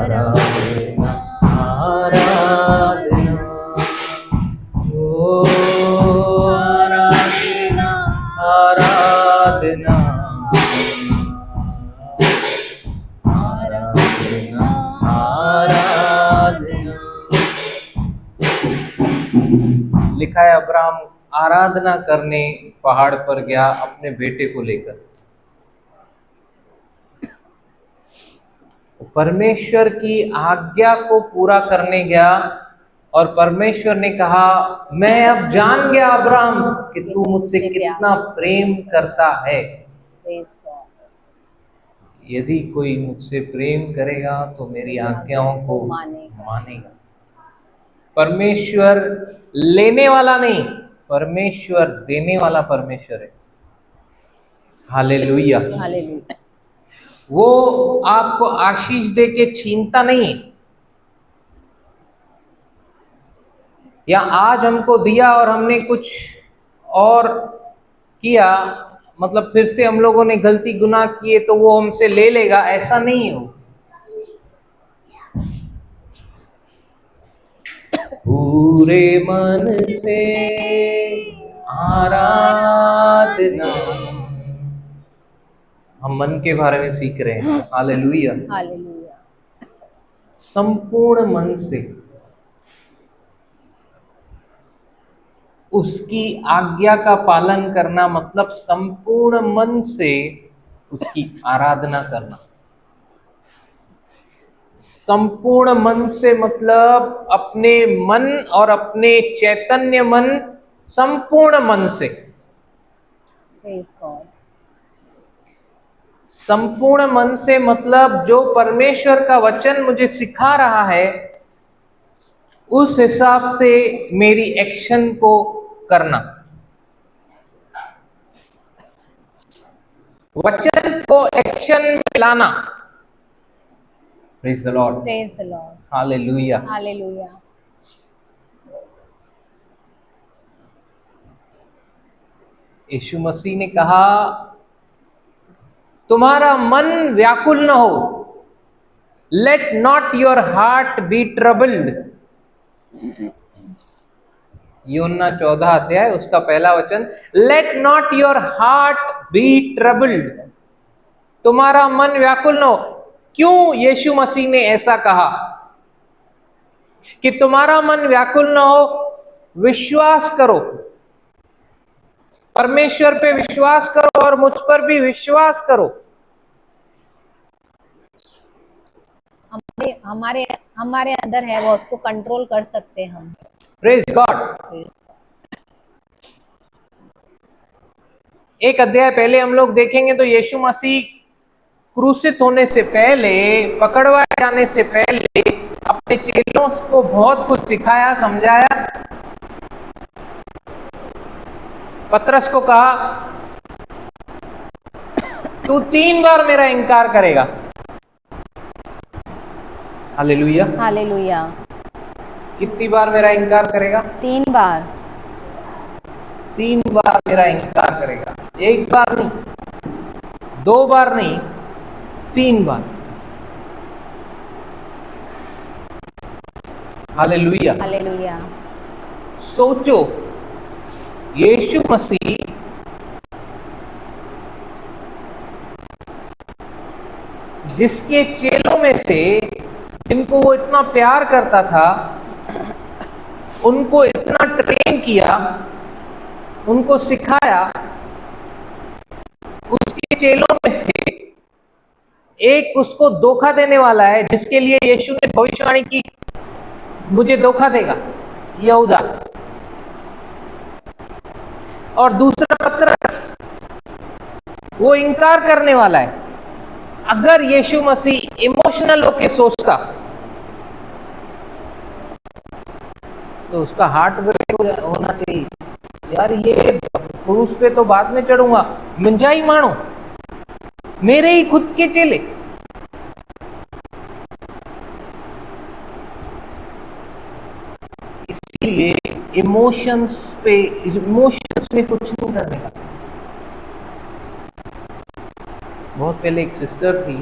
आराधना आराधना ओ आराधना आराधना आराधना आराधना। लिखा है अब्राहम आराधना करने पहाड़ पर गया अपने बेटे को लेकर। परमेश्वर की आज्ञा को पूरा करने गया और परमेश्वर ने कहा मैं अब जान गया अब्राहम कि तू मुझसे कितना प्रेम करता है। यदि कोई मुझसे प्रेम करेगा तो मेरी आज्ञाओं को मानेगा। परमेश्वर लेने वाला नहीं, परमेश्वर देने वाला परमेश्वर है। हालेलुया। हालेलुया। वो आपको आशीष दे के छीनता नहीं है, या आज हमको दिया और हमने कुछ और किया, मतलब फिर से हम लोगों ने गलती गुनाह किए तो वो हमसे ले लेगा, ऐसा नहीं हो। पूरे मन से आराधना, हम मन के बारे में सीख रहे हैं। हालेलुया। हालेलुया। संपूर्ण मन से उसकी आज्ञा का पालन करना मतलब संपूर्ण मन से उसकी आराधना करना। संपूर्ण मन से मतलब अपने मन और अपने चैतन्य मन, संपूर्ण मन से। संपूर्ण मन से मतलब जो परमेश्वर का वचन मुझे सिखा रहा है उस हिसाब से मेरी एक्शन को करना, वचन को एक्शन में लाना। Praise the Lord. Praise the Lord. Hallelujah. Hallelujah. यीशु मसीह ने कहा तुम्हारा मन व्याकुल न हो, let not your heart be troubled. यूहन्ना 14 अध्याय उसका पहला वचन, let not your heart be troubled. तुम्हारा मन व्याकुल न हो। क्यों यीशु मसीह ने ऐसा कहा कि तुम्हारा मन व्याकुल न हो? विश्वास करो, परमेश्वर पे विश्वास करो और मुझ पर भी विश्वास करो। हमारे हमारे अंदर है, वो उसको कंट्रोल कर सकते हैं हम। Praise God. एक अध्याय पहले हम लोग देखेंगे तो यीशु मसीह क्रूसित होने से पहले, पकड़वाए जाने से पहले अपने चेलों को बहुत कुछ सिखाया, समझाया। पतरस को कहा तू 3 बार मेरा इनकार करेगा। हालेलुया। हालेलुया। कितनी बार मेरा इनकार करेगा? 3 बार। 3 बार मेरा इनकार करेगा। 1 बार नहीं, 2 बार नहीं, 3 बार। हालेलुया। हालेलुया। सोचो, यीशु मसीह जिसके चेलों में से जिनको वो इतना प्यार करता था, उनको इतना ट्रेन किया, उनको सिखाया, उसके चेलों में से एक उसको धोखा देने वाला है, जिसके लिए यीशु ने भविष्यवाणी की मुझे धोखा देगा, यहूदा। और दूसरा पतरस, वो इनकार करने वाला है। अगर यीशु मसीह इमोशनल होके सोचता तो उसका हार्ट ब्रेक होना चाहिए, यार ये क्रूस पे तो बाद में चढ़ूंगा, मिंजा ही मानो, मेरे ही खुद के चेले। इसलिए इमोशंस में कुछ नहीं करने का। बहुत पहले एक सिस्टर थी,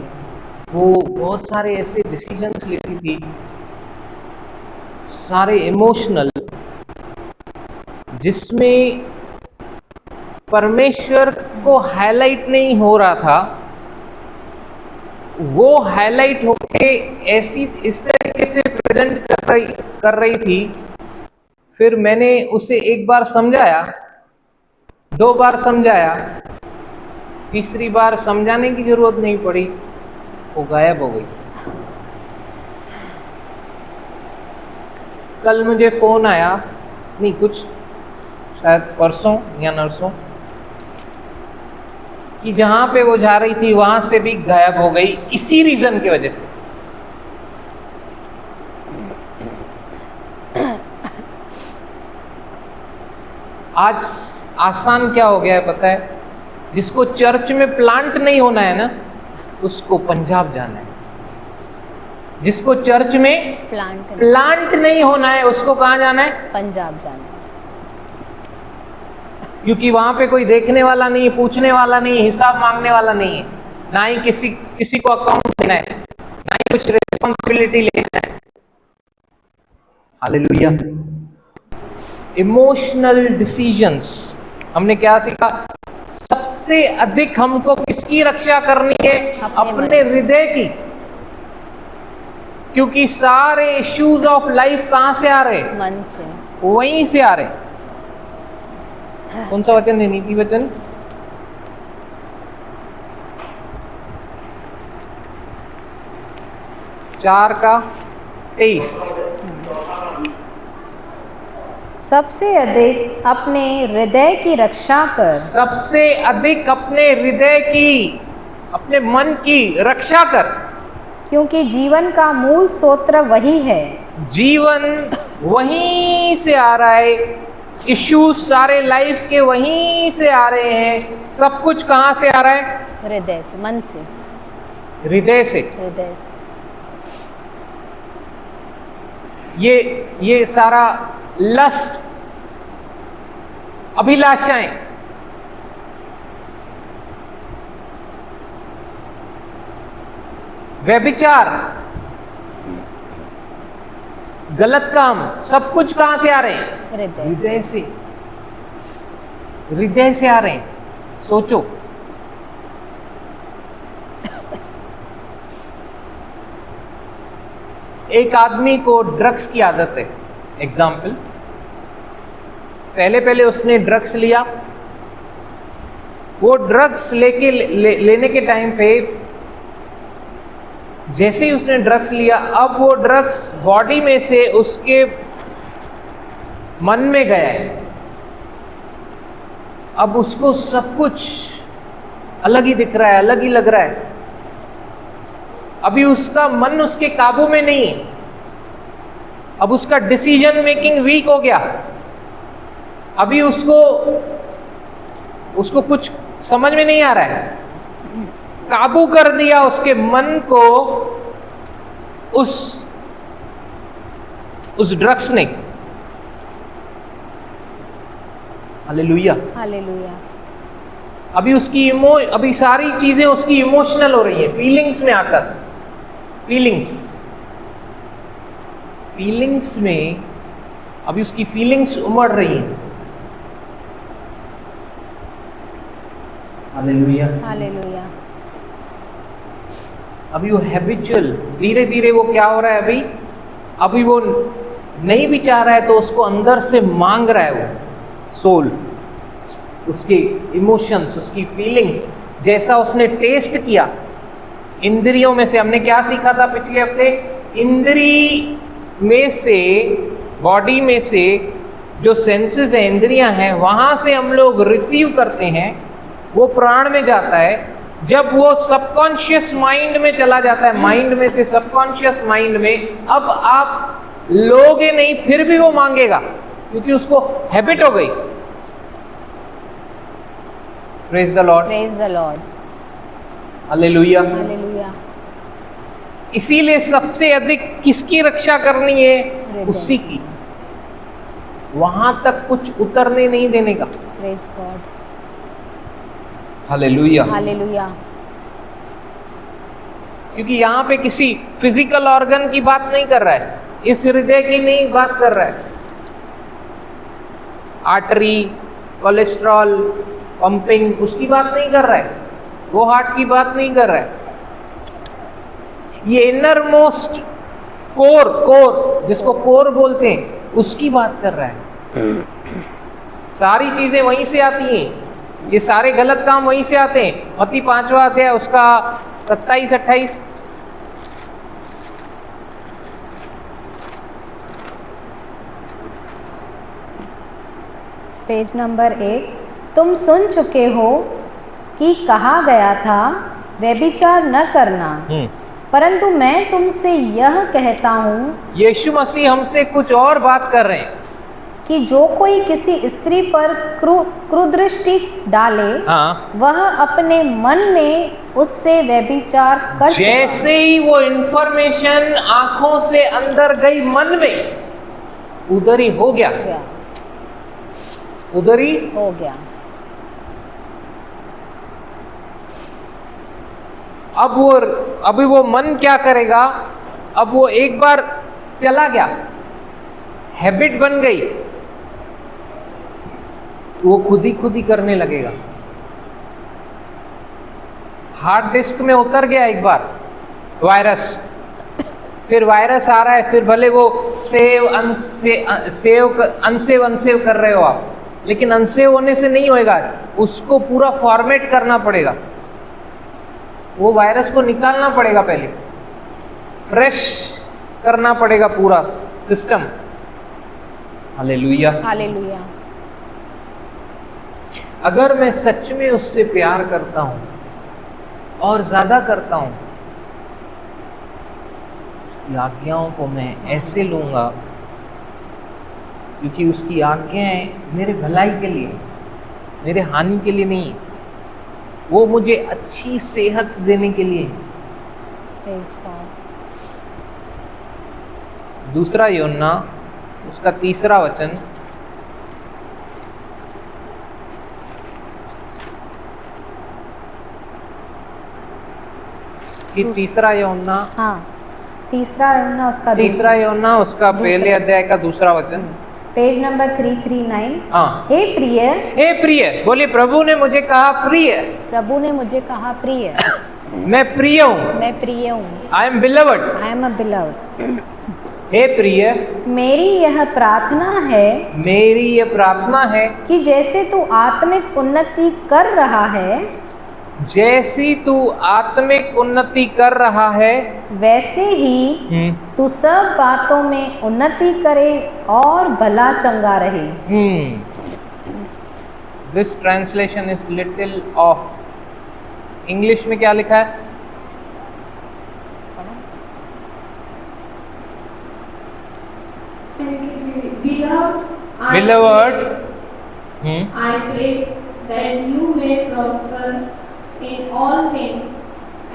वो बहुत सारे ऐसे डिसीजंस लेती थी, सारे इमोशनल, जिसमें परमेश्वर को हाईलाइट नहीं हो रहा था, वो हाईलाइट होके ऐसी इस तरीके से प्रेजेंट कर रही थी। फिर मैंने उसे एक बार समझाया, 2 बार समझाया, तीसरी बार समझाने की जरूरत नहीं पड़ी, वो गायब हो गई। कल मुझे फोन आया, नहीं कुछ शायद परसों या नरसों, कि जहां पे वो जा रही थी वहां से भी गायब हो गई, इसी रीजन की वजह से। आज आसान क्या हो गया है पता है? जिसको चर्च में प्लांट नहीं होना है ना, उसको पंजाब जाना है। जिसको चर्च में प्लांट नहीं होना है, उसको कहां जाना है? पंजाब जाना है। क्योंकि वहां पे कोई देखने वाला नहीं है, पूछने वाला नहीं है, हिसाब मांगने वाला नहीं है, ना ही किसी को अकाउंट देना है, ना ही कुछ रिस्पॉन्सिबिलिटी लेना है। हालेलुया। इमोशनल डिसीजंस, हमने क्या सीखा? सबसे अधिक हमको किसकी रक्षा करनी है? अपने हृदय की। क्योंकि सारे इश्यूज ऑफ लाइफ कहां से आ रहे? मन से, वहीं से आ रहे। कौन सा वचन है? नीति वचन 4:23। सबसे अधिक अपने हृदय की रक्षा कर। सबसे अधिक अपने हृदय की, अपने मन की रक्षा कर, क्योंकि जीवन का मूल स्रोत वही है। जीवन वहीं से आ रहा है, इश्यूज सारे लाइफ के वहीं से आ रहे हैं। सब कुछ कहां से आ रहा है? हृदय से, मन से, हृदय से। हृदय से। ये सारा लस्ट, अभिलाषाएं, व्यभिचार, गलत काम, सब कुछ कहां से आ रहे हैं? हृदय से। हृदय से आ रहे हैं। सोचो, एक आदमी को ड्रग्स की आदत है, एग्जाम्पल, पहले उसने ड्रग्स लिया, वो ड्रग्स लेने के टाइम पे जैसे ही उसने ड्रग्स लिया, अब वो ड्रग्स बॉडी में से उसके मन में गया है। अब उसको सब कुछ अलग ही दिख रहा है, अलग ही लग रहा है। अभी उसका मन उसके काबू में नहीं है। अब उसका डिसीजन मेकिंग वीक हो गया। अभी उसको कुछ समझ में नहीं आ रहा है। काबू कर दिया उसके मन को उस ड्रग्स ने। Hallelujah, hallelujah. अभी अभी सारी चीजें उसकी इमोशनल हो रही है, फीलिंग्स में आकर। फीलिंग्स में अभी उसकी फीलिंग्स उमड़ रही हैं। Hallelujah, hallelujah. अभी वो हैबिचुअल, धीरे धीरे वो क्या हो रहा है? अभी वो नहीं भी चाह रहा है, तो उसको अंदर से मांग रहा है वो सोल, उसके इमोशंस, उसकी फीलिंग्स, जैसा उसने टेस्ट किया इंद्रियों में से। हमने क्या सीखा था पिछले हफ्ते? इंद्री में से, बॉडी में से जो सेंसेस है, इंद्रियां हैं, वहां से हम लोग रिसीव करते हैं, वो प्राण में जाता है। जब वो सबकॉन्शियस माइंड में चला जाता है, माइंड में से सबकॉन्शियस माइंड में, अब आप लोगे नहीं, फिर भी वो मांगेगा, क्योंकि उसको हैबिट हो गई। Praise the Lord, praise the Lord. Hallelujah, hallelujah. इसीलिए सबसे अधिक किसकी रक्षा करनी है? उसी की। वहां तक कुछ उतरने नहीं देने का। Praise God. Hallelujah, hallelujah. क्योंकि यहाँ पे किसी फिजिकल ऑर्गन की बात नहीं कर रहा है, इस हृदय की नहीं बात कर रहा है। आर्टरी, कोलेस्ट्रॉल, पंपिंग, उसकी बात नहीं कर रहा है, वो हार्ट की बात नहीं कर रहा है। ये इनर मोस्ट कोर जिसको कोर बोलते हैं, उसकी बात कर रहा है। सारी चीजें वहीं से आती हैं, ये सारे गलत काम वहीं से आते हैं। मत्ती 5वां अध्याय उसका 27-28। Page number 1। तुम सुन चुके हो कि कहा गया था व्यभिचार न करना, परंतु मैं तुमसे यह कहता हूँ। यीशु मसीह हमसे कुछ और बात कर रहे हैं कि जो कोई किसी स्त्री पर क्रूरदृष्टि डाले, हाँ, वह अपने मन में उससे व्यभिचार कर चुका है। जैसे ही वो इंफॉर्मेशन आंखों से अंदर गई मन में, उधर ही हो गया, उधर ही हो गया। अभी वो मन क्या करेगा? अब वो एक बार चला गया, हैबिट बन गई, वो खुद ही करने लगेगा। हार्ड डिस्क में उतर गया एक बार वायरस, फिर वायरस आ रहा है, फिर भले वो अनसेव कर रहे हो आप, लेकिन अनसेव होने से नहीं होएगा, उसको पूरा फॉर्मेट करना पड़ेगा, वो वायरस को निकालना पड़ेगा, पहले फ्रेश करना पड़ेगा पूरा सिस्टम। Hallelujah, hallelujah. अगर मैं सच में उससे प्यार करता हूं और ज्यादा करता हूं, उसकी आज्ञाओं को मैं ऐसे लूंगा, क्योंकि उसकी आज्ञाएं मेरे भलाई के लिए, मेरे हानि के लिए नहीं, वो मुझे अच्छी सेहत देने के लिए। दूसरा यूहन्ना उसका 3रा वचन, कि 3रा यूहन्ना, हाँ, 3रा यूहन्ना उसका पहले अध्याय का 2रा वचन, पेज नंबर 339। हाँ। हे प्रिय, हे प्रिय, बोलिए प्रभु ने मुझे कहा प्रिय, प्रभु ने मुझे कहा प्रिय, मैं प्रिय हूँ, मैं प्रिय हूँ, I am beloved, I am a beloved. हे प्रिय, मेरी यह प्रार्थना है, मेरी ये प्रार्थना है कि जैसे तू आत्मिक उन्नति कर रहा है, जैसी तू आत्मिक उन्नति कर रहा है, वैसे ही तू सब बातों में उन्नति करे और भला चंगा रहे। This translation is little of. English में क्या लिखा है? Beloved, I pray that you may prosper in all things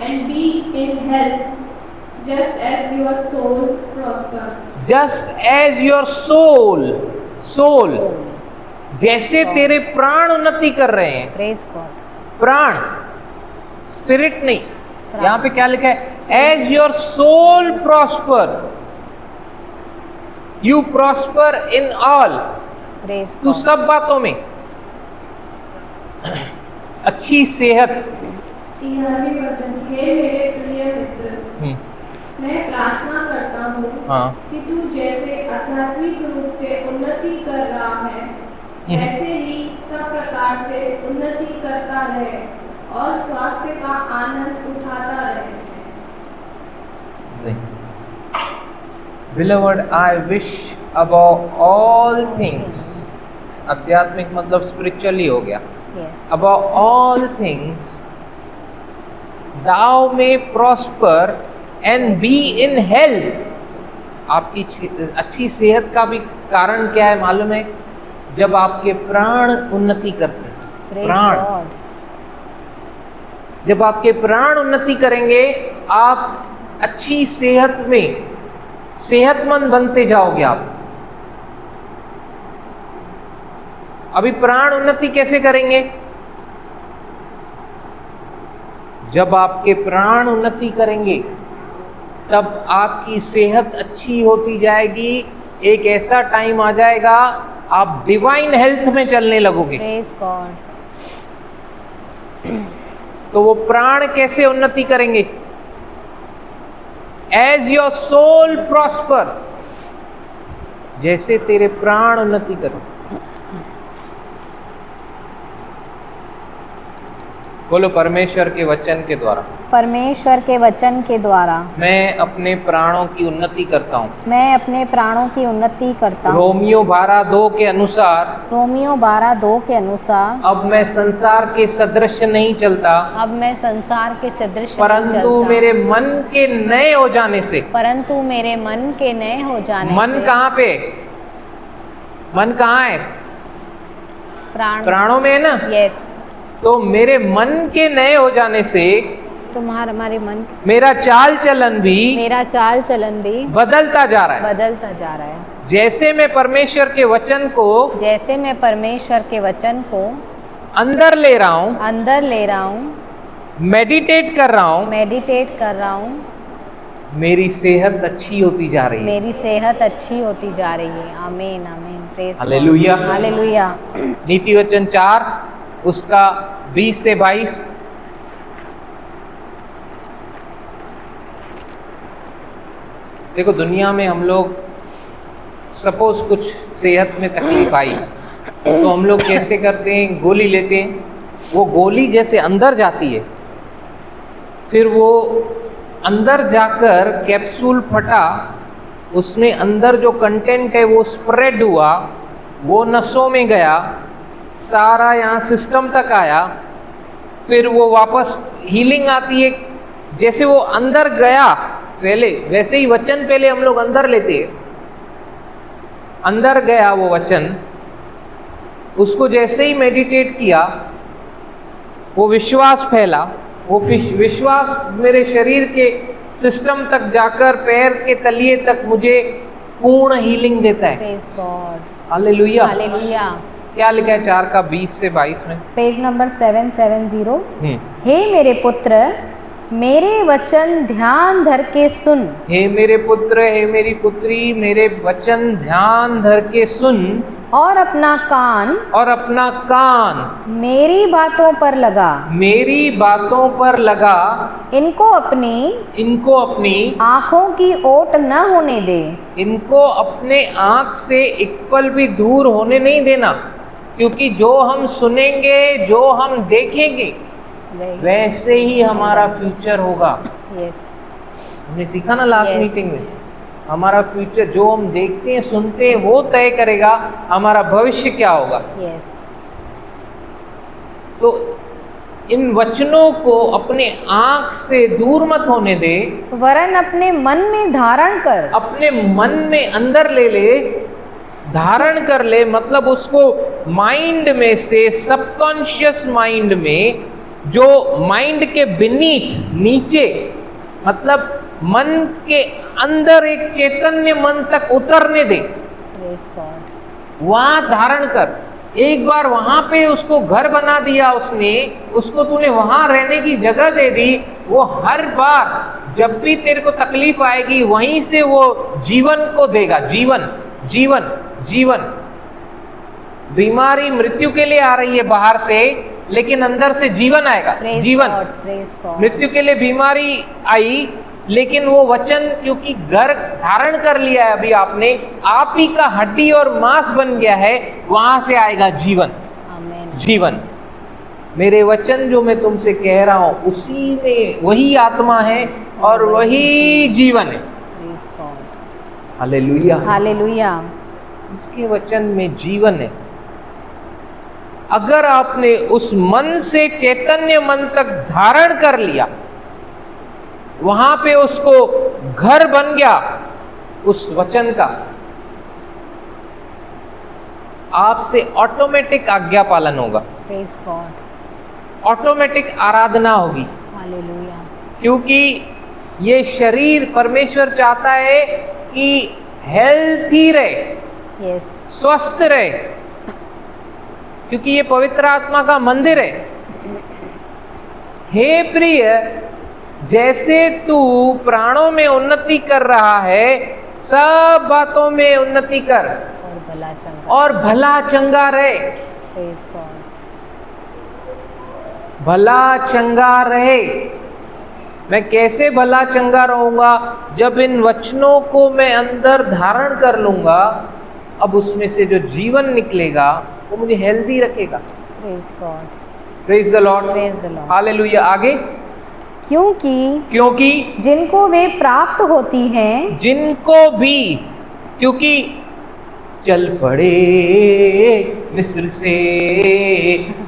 and be in health, just as your soul prospers. just as your soul, जैसे तेरे प्राण उन्नति कर रहे हैं। Praise God. प्राण, स्पिरिट नहीं, यहाँ पे क्या लिखा है? As your soul prosper, you prosper in all, तू सब बातों में अच्छी सेहत। 13वें वचन, हे मेरे प्रिय मित्र, मैं प्रार्थना करता हूँ कि तू जैसे आध्यात्मिक रूप से उन्नति कर रहा है, वैसे ही सब प्रकार से उन्नति करता रहे और स्वास्थ्य का आनंद उठाता रहे। Beloved, I wish above all things, आध्यात्मिक मतलब स्पिरिचुअली हो गया, above all things thou may prosper and be in health। आपकी अच्छी सेहत का भी कारण क्या है मालूम है? जब आपके प्राण उन्नति करते हैं, प्राण, जब आपके प्राण उन्नति करेंगे, आप अच्छी सेहत में सेहतमंद बनते जाओगे आप। अभी प्राण उन्नति कैसे करेंगे? जब आपके प्राण उन्नति करेंगे तब आपकी सेहत अच्छी होती जाएगी। एक ऐसा टाइम आ जाएगा आप डिवाइन हेल्थ में चलने लगोगे। Praise God. तो वो प्राण कैसे उन्नति करेंगे? एज योर सोल प्रॉस्पर, जैसे तेरे प्राण उन्नति करो। बोलो, परमेश्वर के वचन के द्वारा परमेश्वर के वचन के द्वारा मैं अपने प्राणों की उन्नति करता हूँ। मैं अपने प्राणों की उन्नति करता हूँ। रोमियो 12:2 के अनुसार रोमियो 12:2 के अनुसार अब मैं संसार के सदृश नहीं चलता, अब मैं संसार के सदृश नहीं परंतु चलता, मेरे मन के नए हो जाने से। परंतु मेरे मन के नए हो जाने मन से। कहाँ पे? मन कहाँ है? प्राणों में है ना। यस। तो मेरे मन के नए हो जाने से हमारे मन, मेरा चाल चलन भी मेरा चाल चलन भी बदलता जा रहा है। बदलता जा रहा है। जैसे मैं परमेश्वर के वचन को जैसे मैं परमेश्वर के वचन को अंदर ले रहा हूँ, अंदर ले रहा हूँ, मेडिटेट कर रहा हूँ, मेडिटेट कर रहा हूँ, मेरी सेहत अच्छी होती जा रही है। मेरी सेहत अच्छी होती जा रही है। आमीन आमीन। Praise God. हालेलुया। हालेलुया। नीति वचन 4 उसका 20 से 22। देखो, दुनिया में हम लोग सपोज कुछ सेहत में तकलीफ आई तो हम लोग कैसे करते हैं? गोली लेते हैं। वो गोली जैसे अंदर जाती है, फिर वो अंदर जाकर कैप्सूल फटा, उसमें अंदर जो कंटेंट है वो स्प्रेड हुआ, वो नसों में गया, सारा यहाँ सिस्टम तक आया, फिर वो वापस हीलिंग आती है। जैसे वो अंदर गया पहले, वैसे ही वचन पहले हम लोग अंदर लेते हैं। अंदर गया वो वचन, उसको जैसे ही मेडिटेट किया, वो विश्वास फैला, वो विश्वास मेरे शरीर के सिस्टम तक जाकर पैर के तलिए तक मुझे पूर्ण हीलिंग देता है। Praise God. हालेलुया। हालेलुया। क्या लिखा है 4 का 20 से 22 में? Page number 770। हे मेरे पुत्र, मेरे वचन ध्यान धर के सुन। हे मेरे पुत्र, हे मेरी पुत्री, मेरे वचन ध्यान धर के सुन, और अपना कान मेरी बातों पर लगा। मेरी बातों पर लगा। इनको अपनी आँखों की ओट न होने दे। इनको अपने आँख से एक पल भी दूर होने नहीं देना, क्योंकि जो हम सुनेंगे, जो हम देखेंगे, वैसे ही हमारा फ्यूचर होगा। यस। हमने सीखा ना लास्ट Yes. मीटिंग में, हमारा फ्यूचर जो हम देखते हैं, सुनते हैं, वो तय करेगा हमारा भविष्य क्या होगा। यस। तो इन वचनों को अपने आँख से दूर मत होने दे, वरन अपने मन में धारण कर। अपने मन में अंदर ले ले, धारण कर ले। मतलब उसको माइंड में से, सबकॉन्शियस माइंड में, जो माइंड के बीनीथ, नीचे, मतलब मन के अंदर एक चैतन्य मन तक उतरने दे, प्रेज गॉड। वहां धारण कर। एक बार वहां पे उसको घर बना दिया उसने, उसको तूने वहां रहने की जगह दे दी, वो हर बार जब भी तेरे को तकलीफ आएगी वहीं से वो जीवन को देगा। जीवन जीवन जीवन। बीमारी मृत्यु के लिए आ रही है बाहर से, लेकिन अंदर से जीवन आएगा। प्रेज जीवन। गॉड। Praise God. मृत्यु के लिए बीमारी आई, लेकिन वो वचन क्योंकि घर धारण कर लिया है अभी आपने, आप ही का हड्डी और मांस बन गया है, वहां से आएगा जीवन। आमीन। जीवन। मेरे वचन जो मैं तुमसे कह रहा हूं, उसी में वही आत्मा है और वही जीवन है। Praise God. हालेलुया। हालेलुया। उसके वचन में जीवन है। अगर आपने उस मन से चैतन्य मन तक धारण कर लिया, वहां पे उसको घर बन गया उस वचन का, आपसे ऑटोमेटिक आज्ञा पालन होगा, प्रेज गॉड। ऑटोमेटिक आराधना होगी। हालेलुया। क्योंकि ये शरीर, परमेश्वर चाहता है कि हेल्थी रहे, यस। स्वस्थ रहे, क्योंकि ये पवित्र आत्मा का मंदिर है। हे प्रिय, जैसे तू प्राणों में उन्नति कर रहा है, सब बातों में उन्नति कर और भला चंगा रहे। Praise God. भला चंगा रहे। मैं कैसे भला चंगा रहूंगा? जब इन वचनों को मैं अंदर धारण कर लूंगा, अब उसमें से जो जीवन निकलेगा वो मुझे हेल्दी रखेगा। Praise God. Praise the Lord, Praise the Lord. Hallelujah. आगे, क्योंकि जिनको वे प्राप्त होती हैं, जिनको भी, क्योंकि चल पड़े मिस्र से,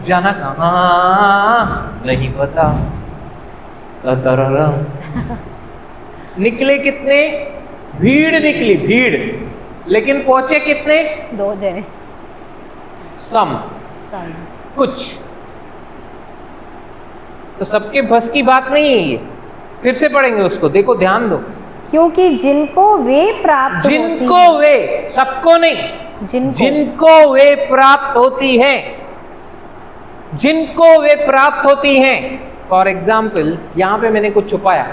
जाना कहाँ नहीं पता, तरररम। निकले कितने? भीड़ निकली, भीड़, लेकिन पहुंचे कितने? 2 जने। सम, कुछ। तो सबके बस की बात नहीं है ये। फिर से पढ़ेंगे उसको, देखो ध्यान दो। क्योंकि जिनको वे प्राप्त होती जिनको हैं, वे, सबको नहीं, जिनको वे प्राप्त होती हैं, जिनको वे प्राप्त होती हैं। फॉर एग्जाम्पल, यहाँ पे मैंने कुछ छुपाया,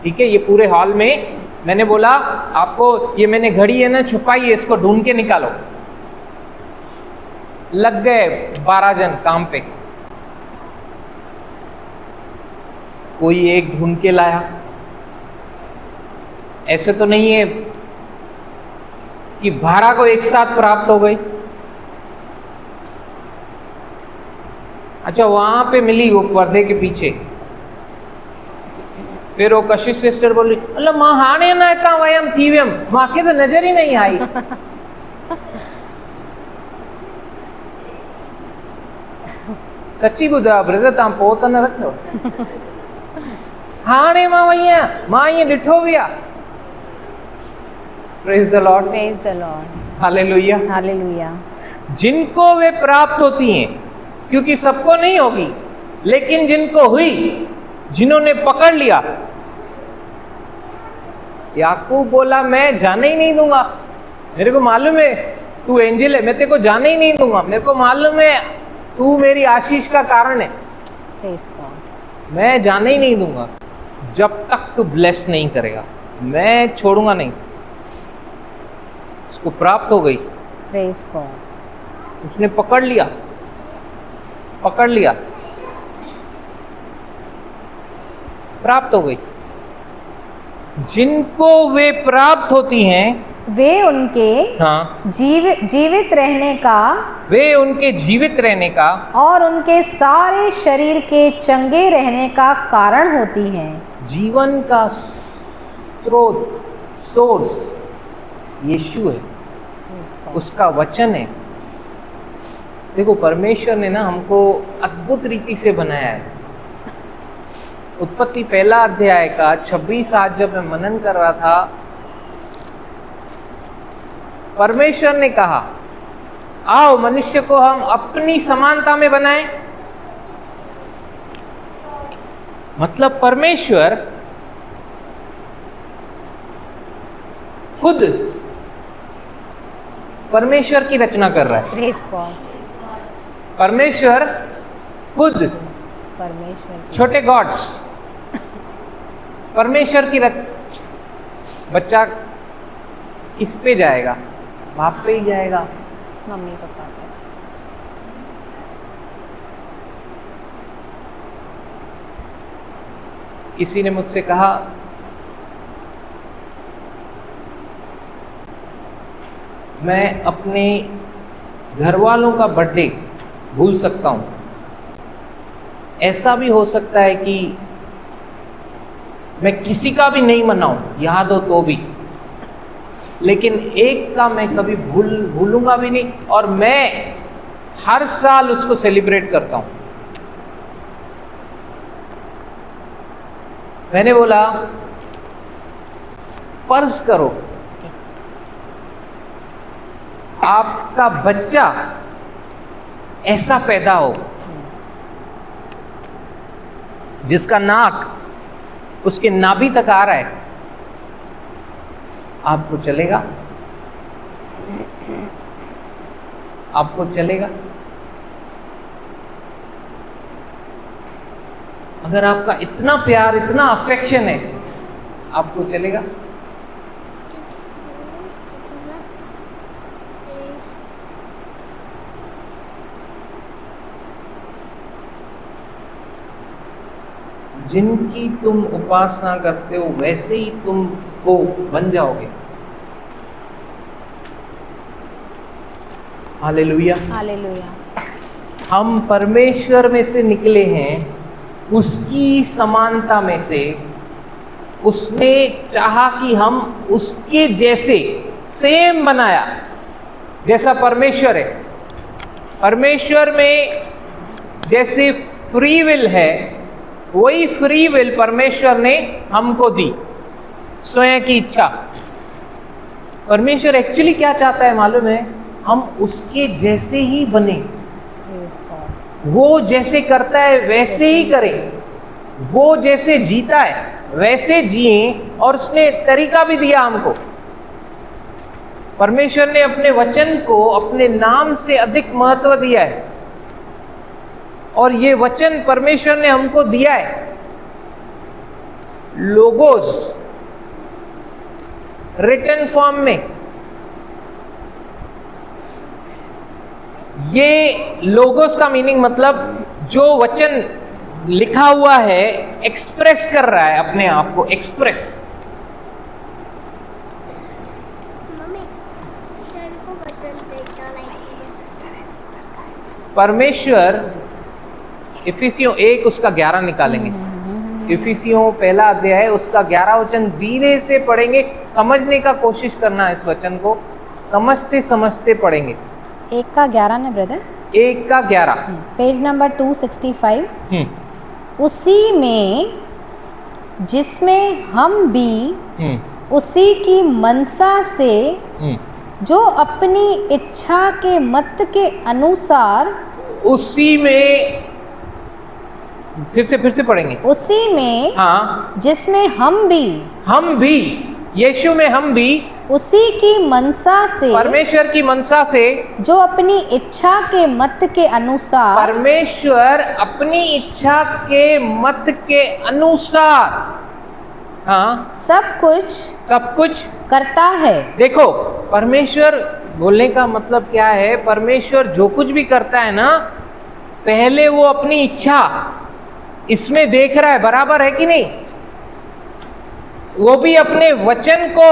ठीक है, ये पूरे हॉल में मैंने बोला आपको, ये मैंने घड़ी है ना छुपाई है, इसको ढूंढ के निकालो। लग गए 12 जन काम पे, कोई एक ढूंढ के लाया। ऐसे तो नहीं है कि 12 को एक साथ प्राप्त हो गई। अच्छा, वहां पे मिली वो पर्दे के पीछे। फिर वो कशिश सिस्टर बोली, अल्लाह मां हाणे ना का वयम थीवियम, मांखे तो नजर ही नहीं आई। सच्ची बुधा ब्रदर, तव्हां पोइ त न रखियो। हाणे मां वई आहियां, मां ईअं ॾिठो बि आहे। Praise the Lord, praise the Lord, hallelujah, hallelujah. जिनको वे प्राप्त होती हैं, क्योंकि सबको नहीं होगी, लेकिन जिनको हुई, जिन्होंने पकड़ लिया। याकूब बोला मैं जाने ही नहीं दूंगा, मेरे को मालूम है तू एंजल है, मैं तेरे को जाने ही नहीं दूंगा, मेरे को मालूम है तू मेरी आशीष का कारण है, प्रेज गॉड। मैं जाने ही नहीं दूंगा जब तक तू ब्लेस नहीं करेगा, मैं छोड़ूंगा नहीं। उसको प्राप्त हो गई, प्रेज गॉड। उसने पकड़ लिया, पकड़ लिया, प्राप्त हो गई। जिनको वे प्राप्त होती हैं, वे उनके हाँ, जीवित रहने का, वे उनके जीवित रहने का और उनके सारे शरीर के चंगे रहने का कारण होती हैं। जीवन का स्रोत, सोर्स यीशु है, उसका वचन है। देखो, परमेश्वर ने ना हमको अद्भुत रीति से बनाया है। उत्पत्ति 1 अध्याय का 26 आज जब मैं मनन कर रहा था, परमेश्वर ने कहा आओ मनुष्य को हम अपनी समानता में बनाएं। मतलब परमेश्वर खुद परमेश्वर की रचना कर रहा है। Praise God. परमेश्वर खुद, परमेश्वर, छोटे गॉड्स, परमेश्वर की बच्चा किस पे जाएगा? बाप पे ही जाएगा, मम्मी पापा पे। किसी ने मुझसे कहा मैं अपने घर वालों का बर्थडे भूल सकता हूँ। ऐसा भी हो सकता है कि मैं किसी का भी नहीं मनाऊं, याद हो तो भी, लेकिन एक का मैं कभी भूलूंगा भी नहीं, और मैं हर साल उसको सेलिब्रेट करता हूं। मैंने बोला फर्ज करो आपका बच्चा ऐसा पैदा हो जिसका नाक उसके नाभि तक आ रहा है, आपको चलेगा? आपको चलेगा? अगर आपका इतना प्यार, इतना अफेक्शन है, आपको चलेगा? जिनकी तुम उपासना करते हो वैसे ही तुम वो बन जाओगे। हालेलुया। हालेलुया। हम परमेश्वर में से निकले हैं, उसकी समानता में से। उसने चाहा कि हम उसके जैसे सेम बनाया, जैसा परमेश्वर है। परमेश्वर में जैसे फ्री विल है, वही फ्री विल परमेश्वर ने हमको दी, स्वयं की इच्छा। परमेश्वर एक्चुअली क्या चाहता है मालूम है? हम उसके जैसे ही बने। वो जैसे करता है वैसे ही करें, वो जैसे जीता है वैसे जिए, और उसने तरीका भी दिया हमको। परमेश्वर ने अपने वचन को अपने नाम से अधिक महत्व दिया है, और ये वचन परमेश्वर ने हमको दिया है लोगोस, रिटन फॉर्म में। ये लोगोस का मीनिंग मतलब जो वचन लिखा हुआ है, एक्सप्रेस कर रहा है अपने आप को, एक्सप्रेस। परमेश्वर, इफिसियों 1 उसका 11 निकालेंगे। इफिसियों पहला अध्याय उसका 11 वचन धीरे से पढ़ेंगे, समझने का कोशिश करना है। इस वचन को समझते समझते पढ़ेंगे। 1 का 11 ने ब्रदर? 1 का 11, पेज नंबर 265। उसी में जिसमें हम भी उसी की मनसा से जो अपनी इच्छा के मत के अनुसार, उसी में, फिर से पढ़ेंगे। उसी में, हाँ, जिसमें हम भी, यीशु में हम भी उसी की मनसा से, परमेश्वर की मनसा से, जो अपनी इच्छा के मत के अनुसार, परमेश्वर अपनी इच्छा के मत के अनुसार, हाँ, सब कुछ करता है। देखो, परमेश्वर बोलने का मतलब क्या है? परमेश्वर जो कुछ भी करता है ना, पहले वो अपनी इच्छा इसमें देख रहा है, बराबर है कि नहीं? वो भी अपने वचन को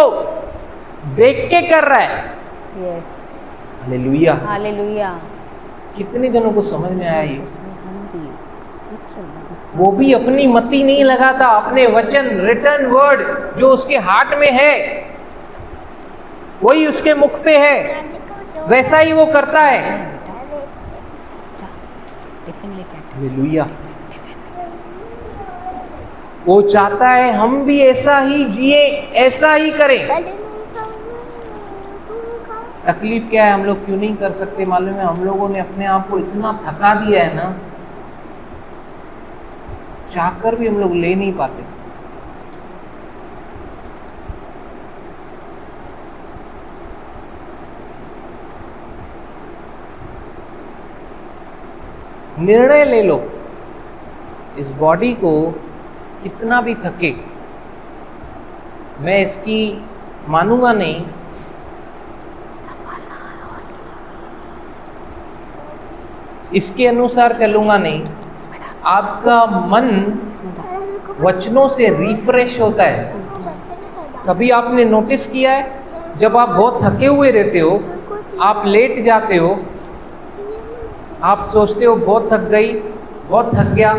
देख के कर रहा है। यस, हालेलुया। हालेलुया। कितने जनों को समझ में आया ये? वो भी अपनी मति नहीं लगाता, अपने वचन, रिटन वर्ड जो उसके हार्ट में है, वही उसके मुख पे है, वैसा ही वो करता है। हालेलुया। वो चाहता है हम भी ऐसा ही जिए, ऐसा ही करें। तकलीफ क्या है? हम लोग क्यों नहीं कर सकते मालूम है? हम लोगों ने अपने आप को इतना थका दिया है ना, चाहकर भी हम लोग ले नहीं पाते। निर्णय ले लो, इस बॉडी को कितना भी थके, मैं इसकी मानूंगा नहीं। इसके अनुसार चलूंगा नहीं। आपका मन वचनों से रिफ्रेश होता है। कभी आपने नोटिस किया है, जब आप बहुत थके हुए रहते हो, आप लेट जाते हो, आप सोचते हो बहुत थक गई, बहुत थक गया,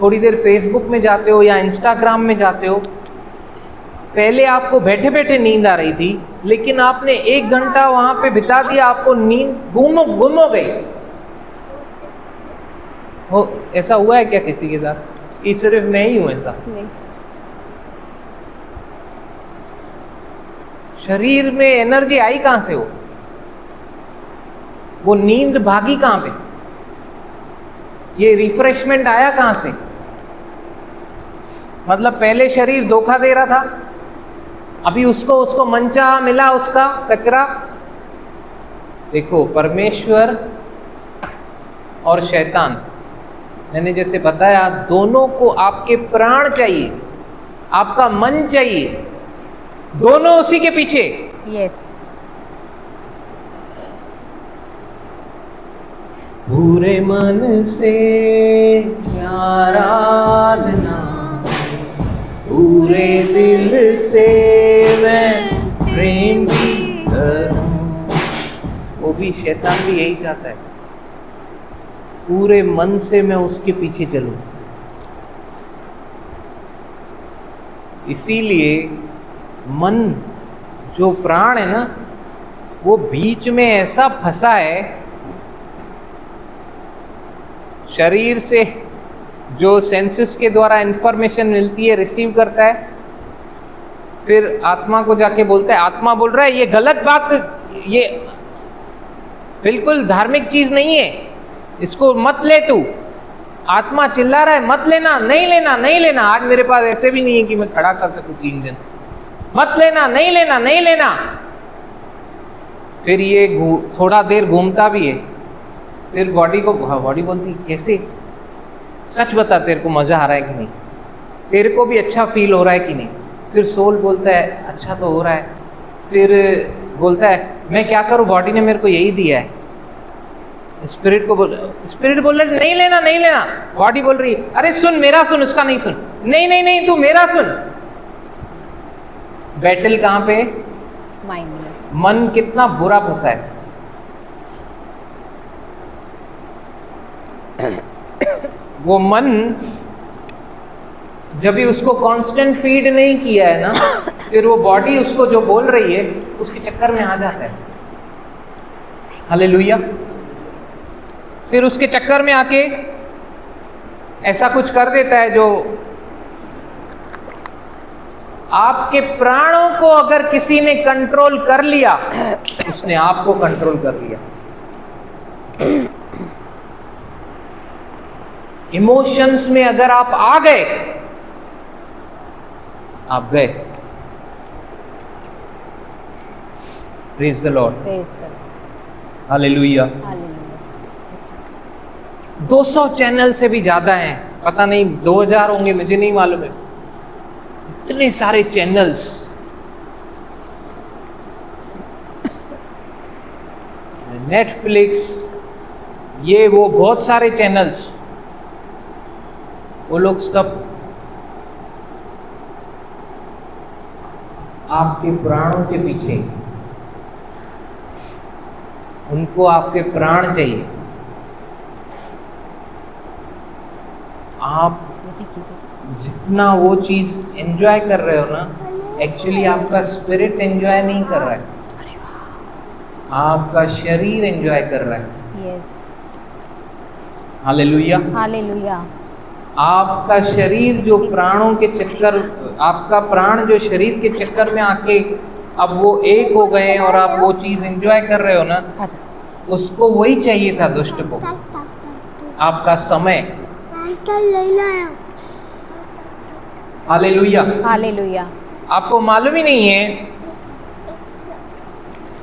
थोड़ी देर फेसबुक में जाते हो या इंस्टाग्राम में जाते हो। पहले आपको बैठे बैठे नींद आ रही थी, लेकिन आपने 1 घंटा वहां पे बिता दिया, आपको नींद गुम हो गई। हो, ऐसा हुआ है क्या किसी के साथ? कि सिर्फ मैं ही हूं ऐसा? नहीं। शरीर में एनर्जी आई कहां से? वो नींद भागी कहां पे? ये रिफ्रेशमेंट आया कहां से? मतलब पहले शरीर धोखा दे रहा था, अभी उसको मनचाहा मिला उसका कचरा। देखो, परमेश्वर और शैतान मैंने जैसे बताया, दोनों को आपके प्राण चाहिए, आपका मन चाहिए, दोनों उसी के पीछे। यस। पूरे मन से आराधना, पूरे दिल से मैं प्रेम भी करूं। वो भी शैतान भी यही चाहता है, पूरे मन से मैं उसके पीछे चलूं। इसीलिए मन जो प्राण है ना, वो बीच में ऐसा फंसा है, शरीर से जो सेंसेस के द्वारा इंफॉर्मेशन मिलती है रिसीव करता है, फिर आत्मा को जाके बोलता है, आत्मा बोल रहा है ये गलत बात, ये बिल्कुल धार्मिक चीज नहीं है, इसको मत ले तू। आत्मा चिल्ला रहा है, मत लेना, नहीं लेना, नहीं लेना। आज मेरे पास ऐसे भी नहीं है कि मैं खड़ा कर सकूं 3 दिन, मत लेना, नहीं लेना, नहीं लेना। फिर ये थोड़ा देर घूमता भी है, फिर बॉडी बोलती कैसे, सच बता तेरे को मजा आ रहा है कि नहीं, तेरे को भी अच्छा फील हो रहा है कि नहीं। फिर सोल बोलता है अच्छा तो हो रहा है। फिर बोलता है मैं क्या करूं, बॉडी ने मेरे को यही दिया है। स्पिरिट बोल रहा है नहीं लेना, नहीं लेना। बॉडी बोल रही है अरे सुन, मेरा सुन, उसका नहीं सुन, नहीं नहीं नहीं तू मेरा सुन। बैटल कहां पे? माइंड में। मन कितना बुरा फंसा है। वो मन जब भी उसको कांस्टेंट फीड नहीं किया है ना, फिर वो बॉडी उसको जो बोल रही है उसके चक्कर में आ जाता है। हालेलुया। फिर उसके चक्कर में आके ऐसा कुछ कर देता है जो आपके प्राणों को अगर किसी ने कंट्रोल कर लिया, उसने आपको कंट्रोल कर लिया। इमोशंस में अगर आप आ गए, आप गए। Praise the Lord, hallelujah. 200 channel से भी ज्यादा हैं, पता नहीं 2000 होंगे, मुझे नहीं मालूम है। इतने सारे चैनल्स, नेटफ्लिक्स, ये वो बहुत सारे चैनल्स, वो लोग सब आपके प्राणों के पीछे, उनको आपके प्राण चाहिए। आप जितना वो चीज एंजॉय कर रहे हो ना, एक्चुअली आपका स्पिरिट एंजॉय नहीं कर रहा है, आपका शरीर एंजॉय कर रहा है। यस। हालेलुया, हालेलुया। आपका शरीर जो प्राणों के चक्कर, आपका प्राण जो शरीर के चक्कर में आके अब वो एक हो गए हैं और आप वो चीज एंजॉय कर रहे हो ना, उसको वही चाहिए था दुष्ट को, आपका समय। Hallelujah, hallelujah. आपको मालूम ही नहीं है,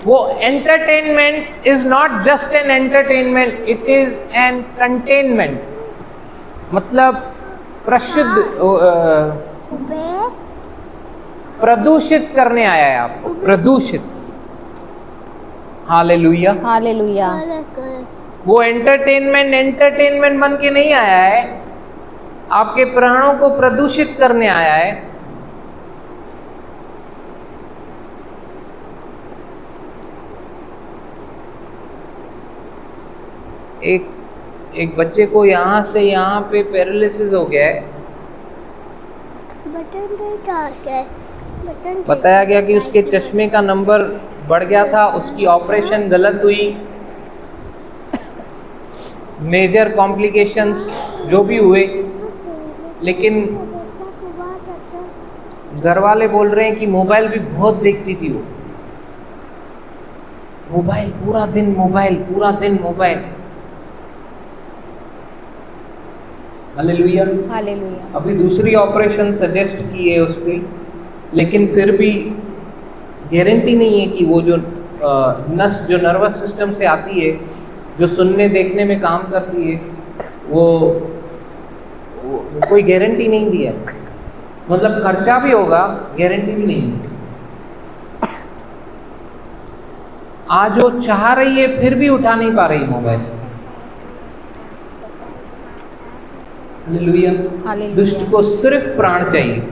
वो entertainment is not just an entertainment, it is an containment. मतलब प्रदूषित करने आया है आपको, प्रदूषित। Hallelujah, hallelujah. वो एंटरटेनमेंट बन के नहीं आया है, आपके प्राणों को प्रदूषित करने आया है। एक बच्चे को यहाँ से यहाँ पे पैरालिसिस हो गया है। बताया गया कि उसके चश्मे का नंबर बढ़ गया था, उसकी ऑपरेशन गलत हुई, मेजर कॉम्प्लिकेशंस जो भी हुए, लेकिन घर वाले बोल रहे हैं कि मोबाइल भी बहुत देखती थी वो, मोबाइल पूरा दिन, मोबाइल पूरा दिन, मोबाइल। Hallelujah, hallelujah. अभी दूसरी ऑपरेशन सजेस्ट की है उसकी, लेकिन फिर भी गारंटी नहीं है कि वो जो नस जो नर्वस सिस्टम से आती है, जो सुनने देखने में काम करती है, वो कोई गारंटी नहीं दी है, मतलब खर्चा भी होगा, गारंटी भी नहीं है। आज वो चाह रही है फिर भी उठा नहीं पा रही मोबाइल। हालेलुया। हालेलुया। दुष्ट को सिर्फ प्राण चाहिए,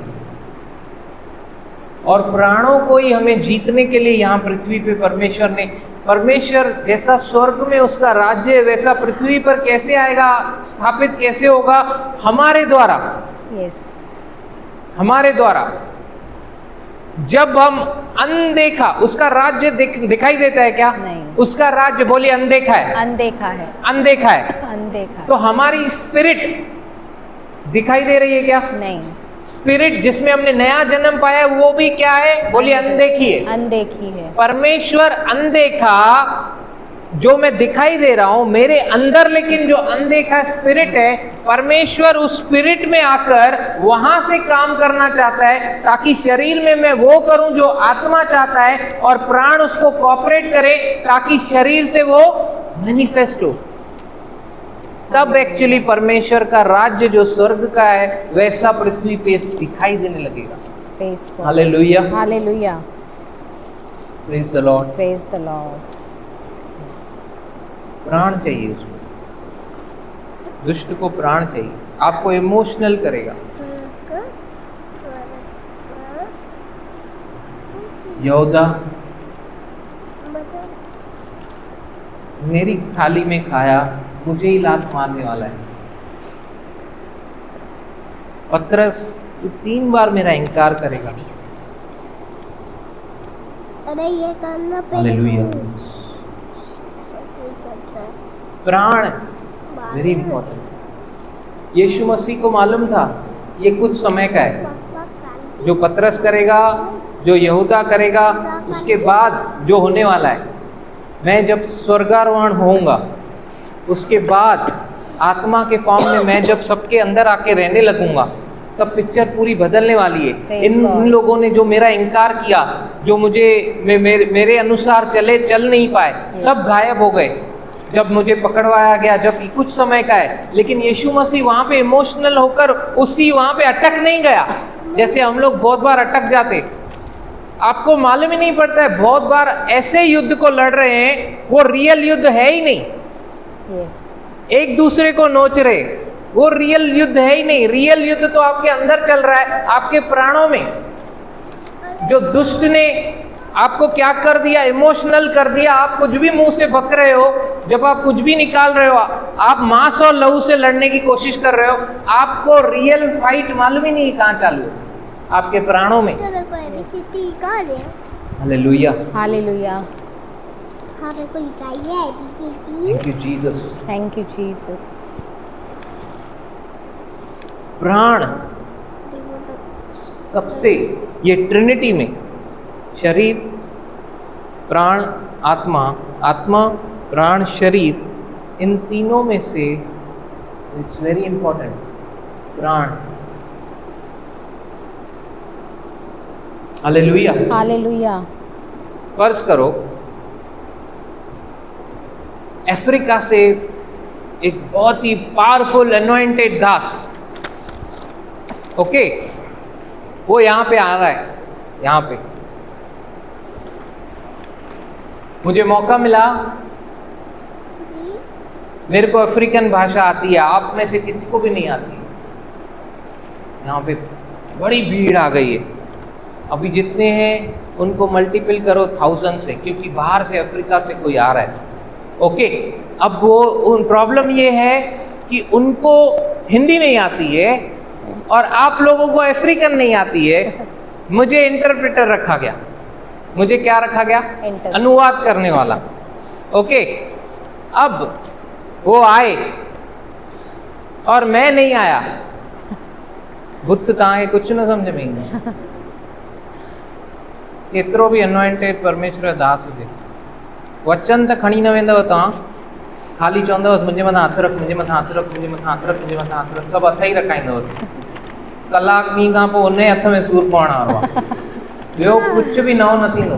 और प्राणों को ही हमें जीतने के लिए यहाँ पृथ्वी पे परमेश्वर जैसा स्वर्ग में उसका राज्य है, वैसा पृथ्वी पर कैसे आएगा, स्थापित कैसे होगा? हमारे द्वारा, यस, हमारे द्वारा। जब हम अनदेखा, उसका राज्य दिखाई देता है क्या? नहीं। उसका राज्य, बोलिए, अनदेखा है। अनदेखा है, अनदेखा है। अनदेखा तो हमारी स्पिरिट दिखाई दे रही है क्या? नहीं। स्पिरिट जिसमें हमने नया जन्म पाया है, वो भी क्या है? बोलिए, अनदेखी है। अनदेखी है। परमेश्वर अनदेखा, जो मैं दिखाई दे रहा हूं मेरे अंदर, लेकिन जो अनदेखा स्पिरिट है, परमेश्वर उस स्पिरिट में आकर वहां से काम करना चाहता है, ताकि शरीर में मैं वो करूं जो आत्मा चाहता है, और प्राण उसको कोऑपरेट करे, ताकि शरीर से वो मैनिफेस्ट हो। तब एक्चुअली परमेश्वर का राज्य जो स्वर्ग का है, वैसा पृथ्वी पे दिखाई देने लगेगा। Praise God. Hallelujah, hallelujah, praise the Lord. Praise the Lord. प्राण चाहिए उसको, दुष्ट को प्राण चाहिए, आपको इमोशनल करेगा। यहूदा मेरी थाली में खाया, मुझे ही लात मारने वाला है। पतरस, तू 3 बार मेरा इनकार करेगा। अरे ये करना हालेलुया। प्राण वेरी इंपॉर्टेंट। यीशु मसीह को मालूम था ये कुछ समय का है, जो पतरस करेगा, जो यहूदा करेगा, उसके बाद जो होने वाला है। मैं जब स्वर्गारोहण होऊंगा, उसके बाद आत्मा के फॉर्म में मैं जब सबके अंदर आके रहने लगूंगा, तब पिक्चर पूरी बदलने वाली है। इन लोगों ने जो मेरा इनकार किया, जो मुझे मेरे अनुसार चल नहीं पाए, सब गायब हो गए जब मुझे पकड़वाया गया, जब कुछ समय का है। लेकिन यीशु मसीह वहां पे इमोशनल होकर वहां पे अटक नहीं गया, जैसे हम लोग बहुत बार अटक जाते। आपको मालूम ही नहीं पड़ता है, बहुत बार ऐसे युद्ध को लड़ रहे हैं, वो रियल युद्ध है ही नहीं। एक दूसरे को नोच रहे, वो रियल युद्ध है ही नहीं। रियल युद्ध तो आपके अंदर चल रहा है, आपके प्राणों में। जो दुष्ट ने आपको क्या कर दिया, इमोशनल कर दिया। आप कुछ भी मुंह से बक रहे हो, जब आप कुछ भी निकाल रहे हो, आप मांस और लहू से लड़ने की कोशिश कर रहे हो, आपको रियल फाइट मालूम ही नहीं कहाँ चालू है, आपके प्राणों में। Hallelujah, hallelujah. Thank you Jesus, thank you Jesus. प्राण सबसे, ये ट्रिनिटी में शरीर, प्राण, आत्मा, आत्मा, प्राण, शरीर, इन तीनों में से इट्स वेरी इंपॉर्टेंट प्राण। Hallelujah, hallelujah. फर्ज करो अफ्रीका से एक बहुत ही पावरफुल अनॉइंटेड दास, ओके, वो यहाँ पे आ रहा है, यहाँ पे मुझे मौका मिला, मेरे को अफ्रीकन भाषा आती है, आप में से किसी को भी नहीं आती। यहाँ पे बड़ी भीड़ आ गई है, अभी जितने हैं उनको मल्टीपल करो 1000 से, क्योंकि बाहर से अफ्रीका से कोई आ रहा है। ओके, अब वो प्रॉब्लम ये है कि उनको हिंदी नहीं आती है और आप लोगों को अफ्रीकन नहीं आती है। मुझे इंटरप्रेटर रखा गया, मुझे क्या रखा गया? अनुवाद करने वाला। ओके, अब वो आए और मैं नहीं आया, बुद्ध तव्हांखे कुछ न समझ में ईंदो। एतिरो भी अनॉइंटेड परमेश्वर दास हुजे, वचन त खणी न वेंदव तव्हां, खाली चवंदवसि मुंहिंजे मथां हथ रख, मुंहिंजे मथां हथ रख, मुंहिंजे मथां हथ रख, मुंहिंजे मथां हथ रख, सभु हथ ई रखाईंदवसि। कलाक ॿीं खां पोइ उन हथ में सूर पवण वारो आहे, ॿियो कुझु बि नओं न थींदो।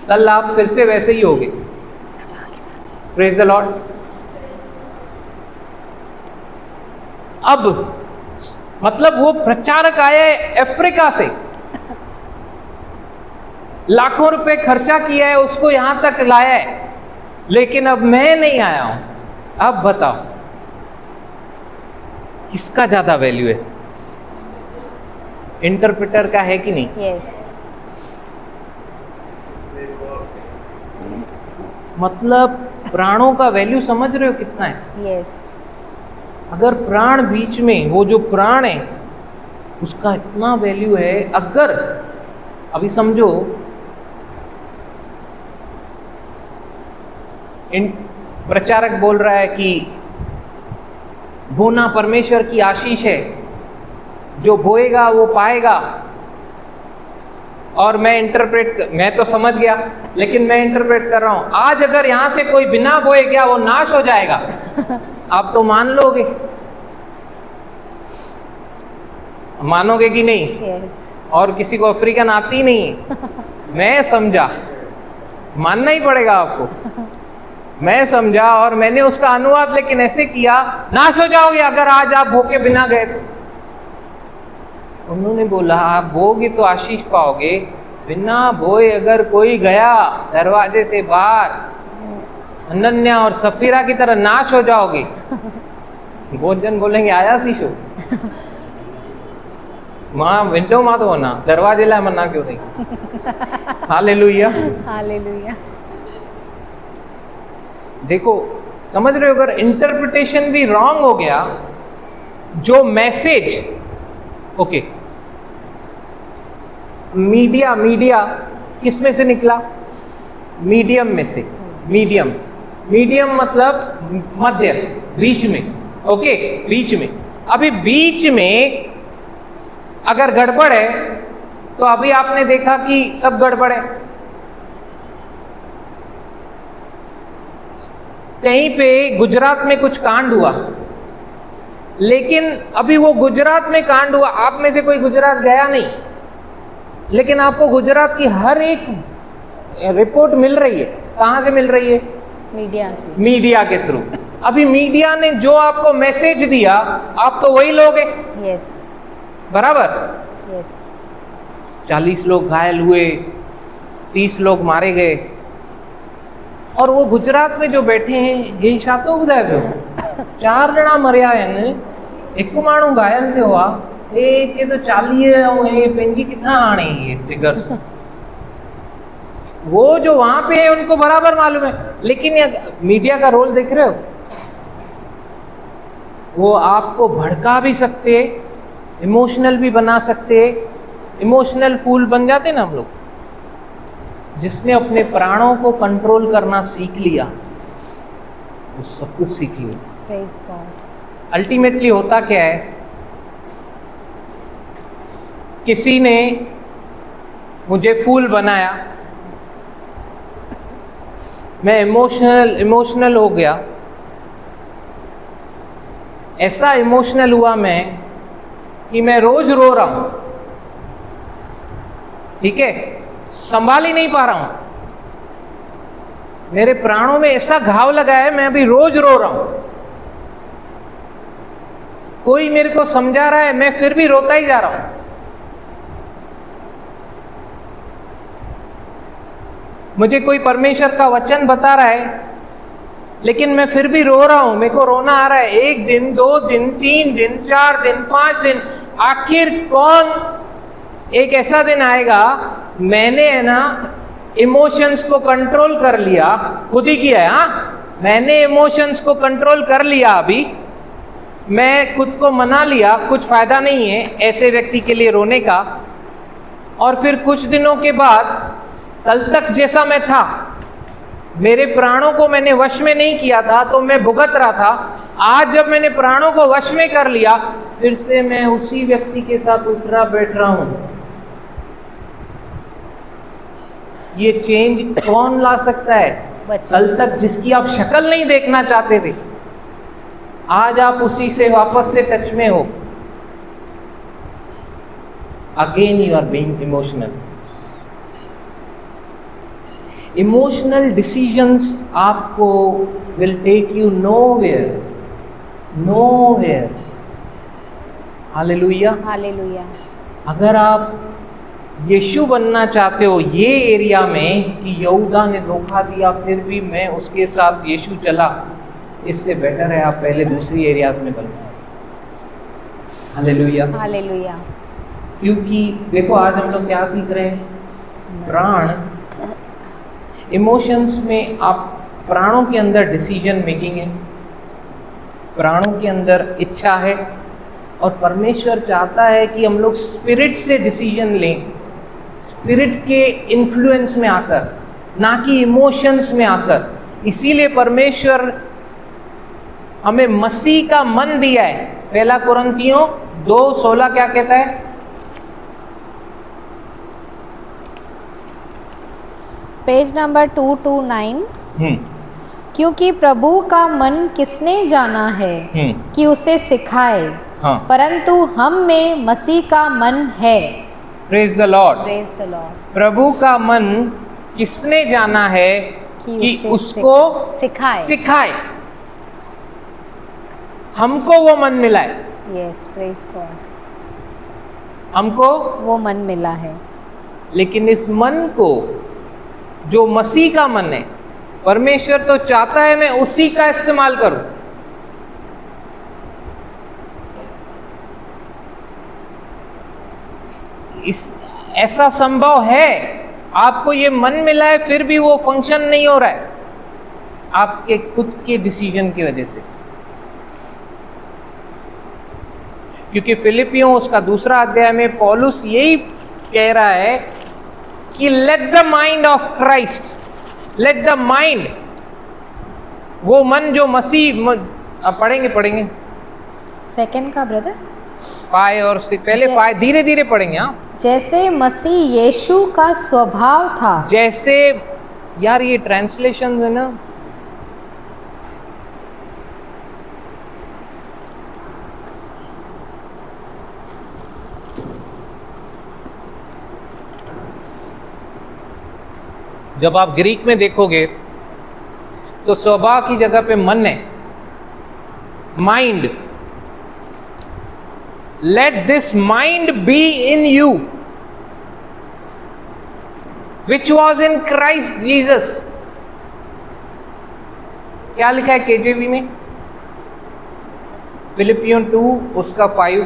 कल आप फिर से वैसे ही होगे। Praise the Lord. अब मतलब वो प्रचारक आया है अफ्रीका से, लाखों रुपए खर्चा किया है, उसको यहां तक लाया है, लेकिन अब मैं नहीं आया हूं। अब बताओ किसका ज्यादा वैल्यू है? इंटरप्रेटर का है कि नहीं? यस। मतलब प्राणों का वैल्यू समझ रहे हो कितना है? यस। अगर प्राण बीच में, वो जो प्राण है उसका इतना वैल्यू है। अगर अभी समझो इन प्रचारक बोल रहा है कि बोना परमेश्वर की आशीष है, जो बोएगा वो पाएगा, और मैं तो समझ गया, लेकिन मैं इंटरप्रेट कर रहा हूं, आज अगर यहां से कोई बिना बोए गया वो नाश हो जाएगा, आप तो मान लोगे, मानोगे कि नहीं? यस। और किसी को अफ्रीकन आती नहीं है, मैं समझा, मानना ही पड़ेगा आपको। मैं समझा और मैंने उसका अनुवाद लेकिन ऐसे किया, नाश हो जाओगे अगर आज आप बो के बिना गए तो। उन्होंने बोला आप बोगे तो आशीष पाओगे, बिना बोए अगर कोई गया दरवाजे से बाहर, अनन्या और सफीरा की तरह नाश हो जाओगे। बहुत जन बोलेंगे आया शीशो मां विंडो मां तो होना, दरवाजे ला मना क्यों नहीं? Hallelujah, hallelujah. देखो समझ रहे हो, अगर इंटरप्रिटेशन भी रॉन्ग हो गया, जो मैसेज, ओके, मीडिया किस में से निकला? मीडियम में से। मीडियम मतलब मध्य, बीच में, ओके, बीच में। अभी बीच में अगर गड़बड़ है तो अभी आपने देखा कि सब गड़बड़ है। कहीं पे गुजरात में कुछ कांड हुआ, लेकिन अभी वो गुजरात में कांड हुआ, आप में से कोई गुजरात गया नहीं, लेकिन आपको गुजरात की हर एक रिपोर्ट मिल रही है। कहां से मिल रही है? मीडिया से, मीडिया के थ्रू। अभी मीडिया ने जो आपको मैसेज दिया, आप तो वही लोगे। यस। बराबर। यस। 40 लोग घायल हुए, 30 लोग मारे गए, और वो गुजरात में जो बैठे हैं ये छा तो ॿुधाए पियो 4 ॼणा मरिया आहिनि, 1 माण्हू घायल थियो आहे, ये चए तो 40 ऐं हे पंहिंजी किथां आणे ये फिगर्स। वो जो वहां पे है उनको बराबर मालूम है, लेकिन ये मीडिया का रोल देख रहे हो, वो आपको भड़का भी सकते, इमोशनल भी बना सकते। इमोशनल फूल बन जाते ना हम लोग। जिसने अपने प्राणों को कंट्रोल करना सीख लिया वो सब कुछ सीख लिया। Praise God. अल्टीमेटली होता क्या है, किसी ने मुझे फूल बनाया, मैं इमोशनल हो गया, ऐसा इमोशनल हुआ मैं कि मैं रोज रो रहा हूं, ठीक है, संभाल ही नहीं पा रहा हूं, मेरे प्राणों में ऐसा घाव लगा है, मैं अभी रोज रो रहा हूं, कोई मेरे को समझा रहा है, मैं फिर भी रोता ही जा रहा हूं। मुझे कोई परमेश्वर का वचन बता रहा है, लेकिन मैं फिर भी रो रहा हूं, मेरे को रोना आ रहा है। 1 दिन, 2 दिन, 3 दिन, 4 दिन, 5 दिन, आखिर कौन एक ऐसा दिन आएगा, मैंने है ना इमोशंस को कंट्रोल कर लिया, खुद ही किया है, हाँ, मैंने इमोशंस को कंट्रोल कर लिया, अभी मैं खुद को मना लिया, कुछ फायदा नहीं है ऐसे व्यक्ति के लिए रोने का। और फिर कुछ दिनों के बाद कल तक जैसा मैं था, मेरे प्राणों को मैंने वश में नहीं किया था तो मैं भुगत रहा था, आज जब मैंने प्राणों को वश में कर लिया, फिर से मैं उसी व्यक्ति के साथ उठना बैठ रहा हूं। ये चेंज कौन ला सकता है? कल तक जिसकी आप शक्ल नहीं देखना चाहते थे, आज आप उसी से वापस से टच में हो। Again you are being emotional. Emotional decisions आपको will take you nowhere. Hallelujah. Hallelujah. अगर आप यीशु बनना चाहते हो ये एरिया में कि यहूदा ने धोखा दिया फिर भी मैं उसके साथ यीशु चला, इससे बेटर है आप पहले दूसरी एरियाज में बनो। हालेलुया। हालेलुया। क्योंकि देखो आज हम लोग क्या सीख रहे हैं, प्राण, इमोशंस में आप प्राणों के अंदर डिसीजन मेकिंग है, प्राणों के अंदर इच्छा है, और परमेश्वर चाहता है कि हम लोग स्पिरिट से डिसीजन लें, स्पिरिट के इन्फ्लुएंस में आकर, ना कि इमोशंस में आकर। इसीलिए परमेश्वर हमें मसीह का मन दिया है। पहला कुरिन्थियों 2:16 क्या कहता है? Page number 229। क्योंकि प्रभु का मन किसने जाना है कि उसे सिखाए, हाँ। परंतु हम में मसीह का मन है। Praise the Lord. Praise the Lord. प्रभु का मन किसने जाना है कि उसे उसको सिखाए। हमको वो मन मिला है। Yes, praise God. हमको वो मन मिला है। लेकिन इस मन को, जो मसीह का मन है, परमेश्वर तो चाहता है मैं उसी का इस्तेमाल करूं। ऐसा संभव है आपको ये मन मिला है फिर भी वो फंक्शन नहीं हो रहा है आपके खुद के डिसीजन की वजह से। क्योंकि फिलिपियों उसका 2 अध्याय में पौलुस यही कह रहा है कि let the mind of Christ, let the mind, वो मन जो मसीह, पढ़ेंगे सेकंड का ब्रदर, पाए और पहले पाए, धीरे धीरे पढ़ेंगे। हाँ, जैसे मसीह यीशु का स्वभाव था। जैसे, यार ये ट्रांसलेशन है ना, जब आप ग्रीक में देखोगे तो स्वभाव की जगह पे मन है, mind. Late this mind be in you which was in Christ Jesus. क्या लिखा है केजेवी में? फिलिपियों 2 उसका 5,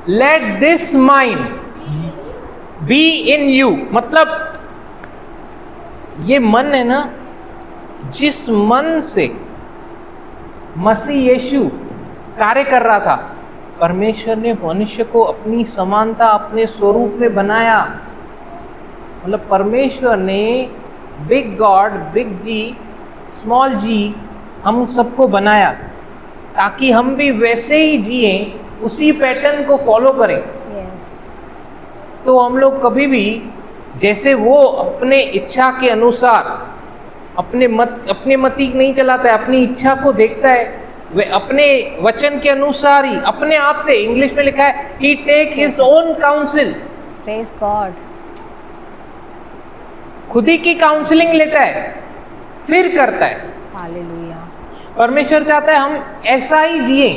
late this mind be in you. मतलब ये मन है ना, जिस मन से मसीह यीशु कार्य कर रहा था, परमेश्वर ने मनुष्य को अपनी समानता, अपने स्वरूप में बनाया। मतलब परमेश्वर ने बिग गॉड, बिग जी, स्मॉल जी, हम सबको बनाया ताकि हम भी वैसे ही जिए, उसी पैटर्न को फॉलो करें। तो हम लोग कभी भी जैसे वो अपने इच्छा के अनुसार अपने मति नहीं चलाता है, अपनी इच्छा को देखता है, वे अपने वचन के अनुसार ही अपने आप से, इंग्लिश में लिखा है he take his own counsel, praise God, खुद ही की काउंसलिंग लेता है फिर करता है। हालेलुया। परमेश्वर चाहता है हम ऐसा ही जिए,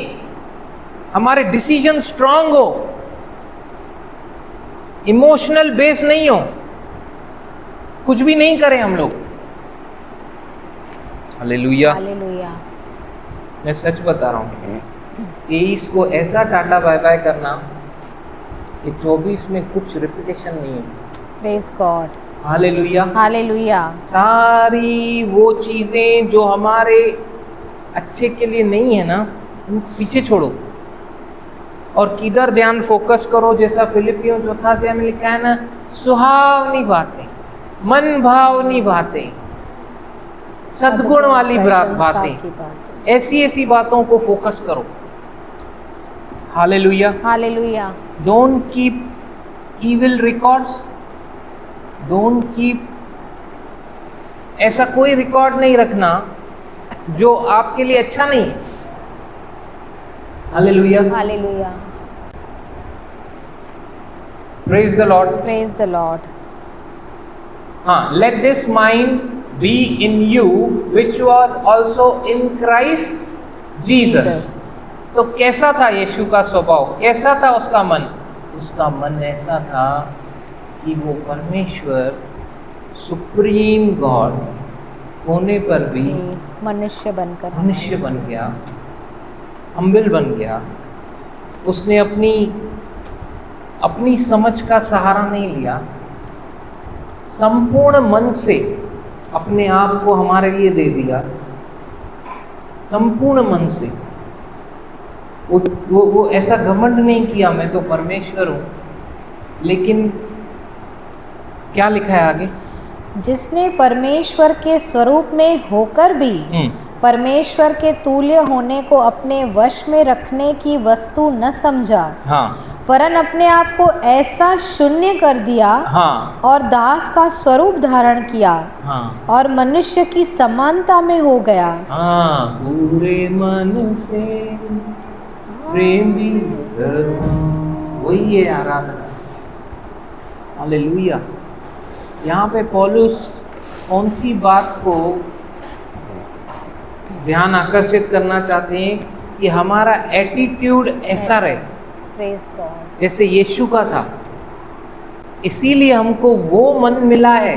हमारे डिसीजन स्ट्रांग हो, इमोशनल बेस नहीं हो, कुछ भी नहीं करें हम लोग। हालेलुया। हालेलुया। मैं सच बता रहा हूँ, 23 को ऐसा टाटा बाय बाय करना कि 24 में कुछ रिपीटेशन नहीं है। Praise God. हालेलुया। हालेलुया। सारी वो चीजें जो हमारे अच्छे के लिए नहीं है ना, उन पीछे छोड़ो और किधर ध्यान फोकस करो। जैसा फिलिपियों 4 अध्याय में लिखा है ना, सुहावनी बातें, मन भावनी बातें, सद्गुण वाली बातें, ऐसी बातों को फोकस करो। Hallelujah. Hallelujah. Don't keep evil records, don't keep, ऐसा कोई रिकॉर्ड नहीं रखना जो आपके लिए अच्छा नहीं है। Hallelujah. Hallelujah. Praise the Lord. Praise the Lord. हाँ, let this mind be in you which was also in Christ Jesus. तो कैसा था यीशु का स्वभाव, कैसा था उसका मन? उसका मन ऐसा था कि वो परमेश्वर सुप्रीम गॉड होने पर भी मनुष्य बनकर मनुष्य बन गया, हम्बल बन गया। उसने अपनी समझ का सहारा नहीं लिया, संपूर्ण मन से अपने आप को हमारे लिए दे दिया, संपूर्ण मन से। वो ऐसा घमंड नहीं किया मैं तो परमेश्वर हूँ, लेकिन क्या लिखा है आगे? जिसने परमेश्वर के स्वरूप में होकर भी परमेश्वर के तुल्य होने को अपने वश में रखने की वस्तु न समझा, हाँ, वरन अपने आप को ऐसा शून्य कर दिया, हाँ, और दास का स्वरूप धारण किया, हाँ, और मनुष्य की समानता में हो गया। हाँ, पूरे मन से प्रेमी वही है आराधना। हालेलुया। यहाँ पे पौलुस कौन सी बात को ध्यान आकर्षित करना चाहते हैं कि हमारा एटीट्यूड ऐसा रहे प्रेज गॉड, जैसे यीशु का था। इसीलिए हमको वो मन मिला है,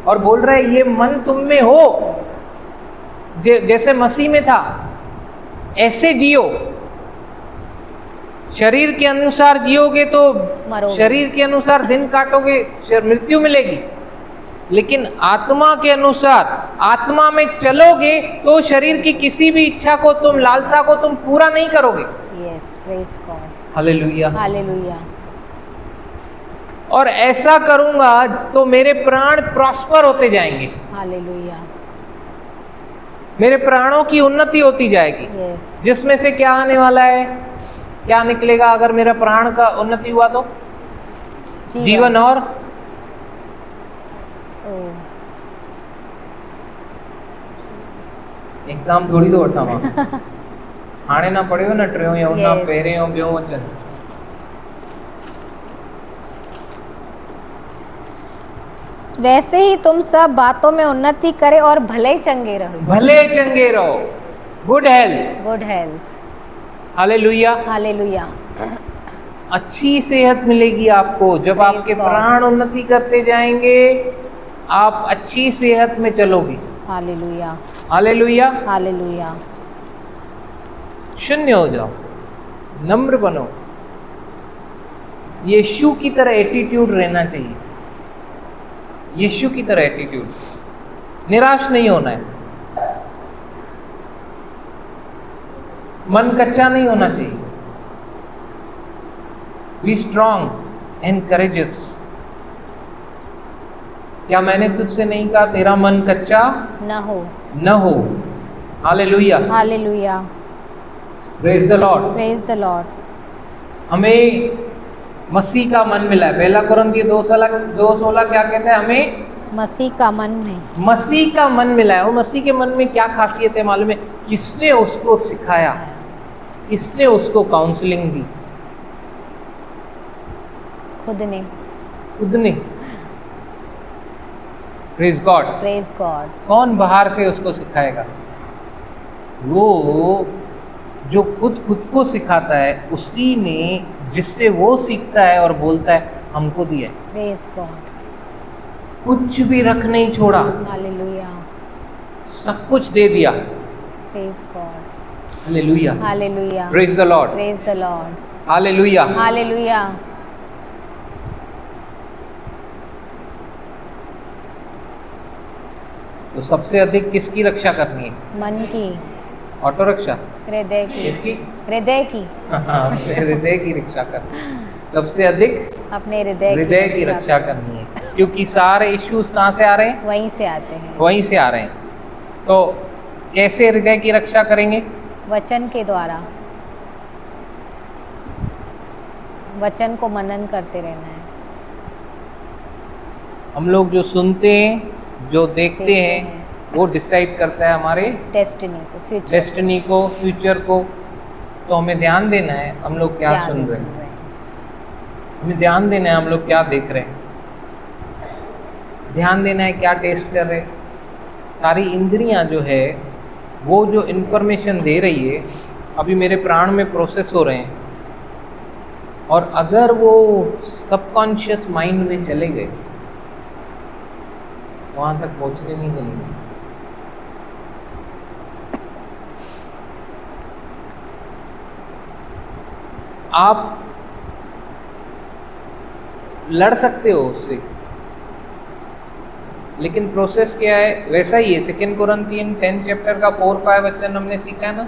और बोल रहा है ये मन तुम में हो, जैसे मसीह में था ऐसे जियो। शरीर के अनुसार जियोगे तो मरोगे। शरीर के अनुसार दिन काटोगे, मृत्यु मिलेगी। लेकिन आत्मा के अनुसार, आत्मा में चलोगे तो शरीर की किसी भी इच्छा को तुम, लालसा को तुम पूरा नहीं करोगे। Yes, praise God, hallelujah. Hallelujah. और ऐसा करूंगा तो मेरे प्राण प्रॉस्पर होते जाएंगे, हालेलुया। मेरे प्राणों की उन्नति होती जाएगी। यस, जिसमें से क्या आने वाला है, क्या निकलेगा अगर मेरा प्राण का उन्नति हुआ तो? जीवन और एग्जाम थोड़ी तो वठा मां हाणे ना पढ़ियो न टियों या ना Yes. पहिरियों ॿियों वचन। वैसे ही तुम सब बातों में उन्नति करे और भले चंगे रहो। भले चंगे रहो, good health. Good health, hallelujah. Hallelujah. अच्छी सेहत मिलेगी आपको जब Praise आपके God. प्राण उन्नति करते जाएंगे, आप अच्छी सेहत में चलोगे। Hallelujah, hallelujah. हालेलुया। शून्य हो जाओ, नम्र बनो, यीशु की तरह एटीट्यूड रहना चाहिए, यीशु की तरह एटीट्यूड। निराश नहीं होना है, मन कच्चा नहीं होना चाहिए। Be strong and courageous. क्या मैंने तुझसे नहीं कहा तेरा मन कच्चा न हो? Hallelujah, hallelujah. Praise the Lord. Praise the Lord. हमें मसीह का मन मिला है। पहला कुरिन्थियों 2:16 क्या कहता है? हमें मसीह का मन में, मसीह का मन मिला है। और मसीह के मन में क्या खासियत है मालूम है? किसने उसको सिखाया, किसने उसको काउंसलिंग दी? खुद ने। खुद ने। Praise God, praise God. कौन बाहर से उसको सिखाएगा? वो जो खुद को सिखाता है, उसी ने जिससे वो सीखता है और बोलता है हमको दिया है। Praise God. कुछ भी रख नहीं छोड़ा, हालेलुया, सब कुछ दे दिया। Praise God. Hallelujah, hallelujah. Praise the Lord, praise the Lord. Hallelujah. Hallelujah. तो सबसे अधिक किसकी रक्षा करनी है? मन की, ऑटो रक्षा हृदय की, किसकी? हृदय की, अपने हृदय की रक्षा करनी है। सबसे अधिक अपने हृदय की रक्षा करनी है, क्योंकि सारे इश्यूज कहाँ से आ रहे हैं? वहीं से आते हैं। वहीं से आ रहे हैं। तो कैसे हृदय की रक्षा करेंगे? वचन के द्वारा, वचन को मनन करते रहना है। हम लोग जो सुनते हैं, जो देखते हैं, वो डिसाइड करता है हमारे डेस्टिनी को, फ्यूचर, डेस्टिनी को, फ्यूचर को। तो हमें ध्यान देना है हम लोग क्या सुन रहे हैं, हमें ध्यान देना है हम लोग क्या देख रहे हैं, ध्यान देना है क्या टेस्ट कर रहे हैं। सारी इंद्रियां जो है वो जो इन्फॉर्मेशन दे रही है अभी मेरे प्राण में प्रोसेस हो रहे हैं, और अगर वो सबकॉन्शियस माइंड में चले गए, वहां तक पहुंचने नहीं देंगे। आप लड़ सकते हो उससे, लेकिन प्रोसेस क्या है वैसा ही है। 2 कोरिन्थियन 10 चैप्टर का 4-5 वचन हमने सीखा ना,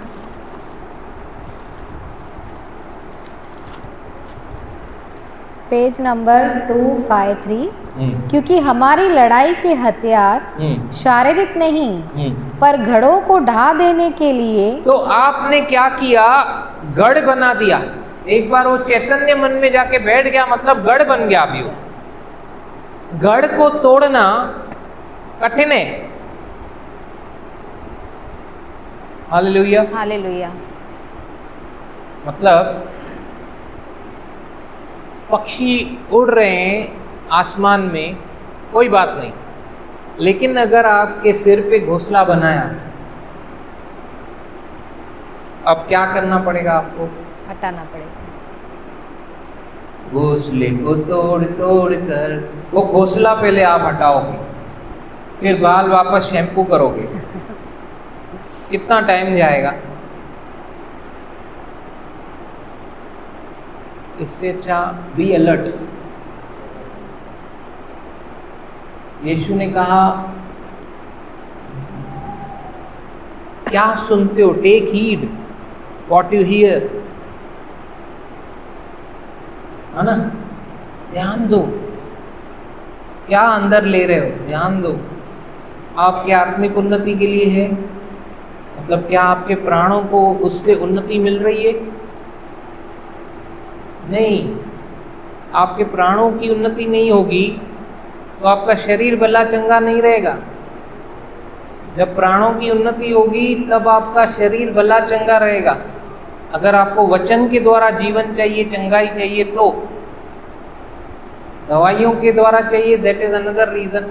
पेज नंबर 253। क्योंकि हमारी लड़ाई के हथियार शारीरिक नहीं पर घड़ों को ढा देने के लिए। तो आपने क्या किया, गढ़ बना दिया। एक बार वो चैतन्य मन में जाके बैठ गया, मतलब गढ़ बन गया। अभी वो गढ़ को तोड़ना कठिन है। Hallelujah, hallelujah. मतलब पक्षी उड़ रहे हैं आसमान में, कोई बात नहीं, लेकिन अगर आपके सिर पे घोंसला बनाया, अब क्या करना पड़ेगा आपको? हटाना पड़ेगा। घोंसले को तोड़ तोड़ कर, वो घोंसला पहले आप हटाओगे, फिर बाल वापस शैम्पू करोगे, कितना टाइम जाएगा? इससे अच्छा बी अलर्ट। यीशु ने कहा क्या सुनते हो, take heed what you hear, है ना? ध्यान दो, क्या अंदर ले रहे हो, ध्यान दो। आपकी आत्मिक उन्नति के लिए है, मतलब क्या आपके प्राणों को उससे उन्नति मिल रही है? नहीं, आपके प्राणों की उन्नति नहीं होगी तो आपका शरीर भला चंगा नहीं रहेगा। जब प्राणों की उन्नति होगी तब आपका शरीर भला चंगा रहेगा। अगर आपको वचन के द्वारा जीवन चाहिए, चंगाई चाहिए, तो दवाइयों के द्वारा चाहिए, that is another reason.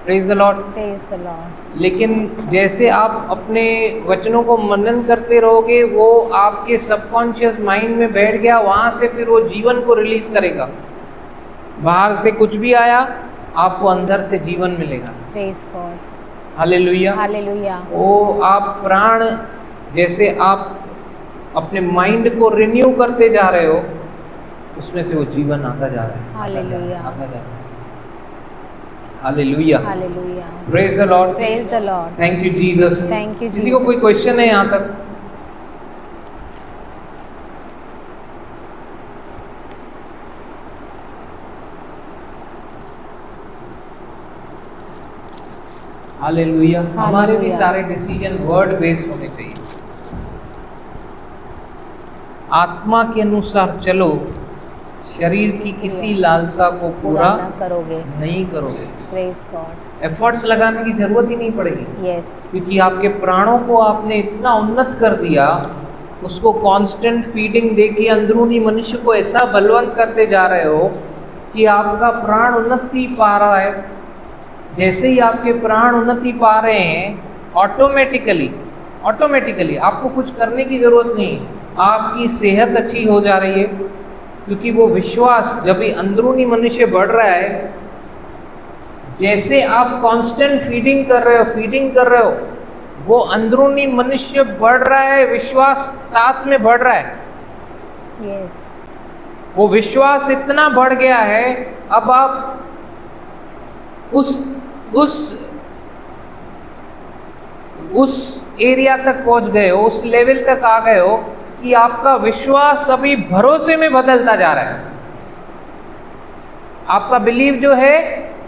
Praise the Lord, praise the lord. लेकिन जैसे आप अपने वचनों को मनन करते रहोगे, वो आपके सबकॉन्शियस माइंड में बैठ गया, वहां से फिर वो जीवन को रिलीज करेगा। बाहर से कुछ भी आया, आपको अंदर से जीवन मिलेगा। Praise God, hallelujah, hallelujah. वो आप प्राण, जैसे आप अपने माइंड को रिन्यू करते जा रहे हो, उसमें से वो जीवन आता जा रहा है। हालेलुया, आता जा रहा है। Hallelujah, hallelujah. Praise the Lord, praise the Lord. Thank you Jesus. Thank you किसी को कोई क्वेश्चन है यहाँ तक? हालेलुया। हमारे भी सारे डिसीजन वर्ड बेस्ड होने चाहिए। आत्मा के अनुसार चलो, शरीर की किसी लालसा को पूरा करोगे, नहीं करोगे। Praise God. एफर्ट्स लगाने की जरूरत ही नहीं पड़ेगी, यस, क्योंकि आपके प्राणों को आपने इतना उन्नत कर दिया, उसको कांस्टेंट फीडिंग देके अंदरूनी मनुष्य को ऐसा बलवंत करते जा रहे हो कि आपका प्राण उन्नति पा रहा है। जैसे ही आपके प्राण उन्नति पा रहे हैं, ऑटोमेटिकली आपको कुछ करने की जरूरत नहीं, आपकी सेहत अच्छी हो जा रही है, क्योंकि वो विश्वास जब भी अंदरूनी मनुष्य बढ़ रहा है, जैसे आप कांस्टेंट फीडिंग कर रहे हो, वो अंदरूनी मनुष्य बढ़ रहा है, विश्वास साथ में बढ़ रहा है। यस, वो विश्वास इतना बढ़ गया है, अब आप उस एरिया तक पहुंच गए हो, उस लेवल तक आ गए हो कि आपका विश्वास अभी भरोसे में बदलता जा रहा है। आपका बिलीव जो है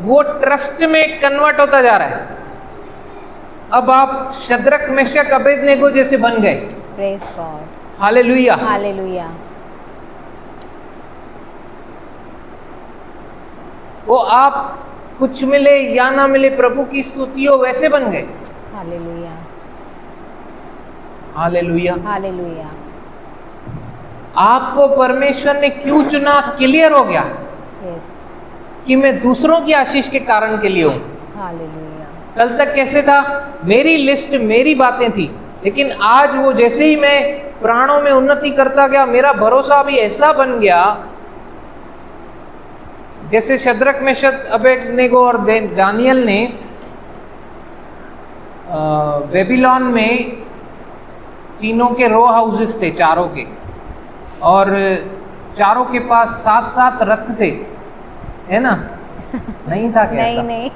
वो ट्रस्ट में कन्वर्ट होता जा रहा है। अब आप शद्रक, मेशक, अबेदनेगो जैसे बन गए। Praise God, hallelujah, hallelujah. वो आप कुछ मिले या ना मिले, प्रभु की स्तुति हो, वैसे बन गए। Hallelujah, hallelujah, hallelujah. आपको परमेश्वर ने क्यों चुना, क्लियर हो गया यस, कि मैं दूसरों की आशीष के कारण के लिए हूं। हालेलुया। कल तक कैसे था, मेरी लिस्ट, मेरी बातें थी, लेकिन आज वो जैसे ही मैं प्राणों में उन्नति करता गया, मेरा भरोसा भी ऐसा बन गया जैसे शद्रक मेशक अबेदनेगो और दानियल ने बेबीलोन में तीनों के रो हाउसेस थे, चारों के, और चारों के पास 7-7 रथ थे, है ना? नहीं था क्या? नहीं नहीं।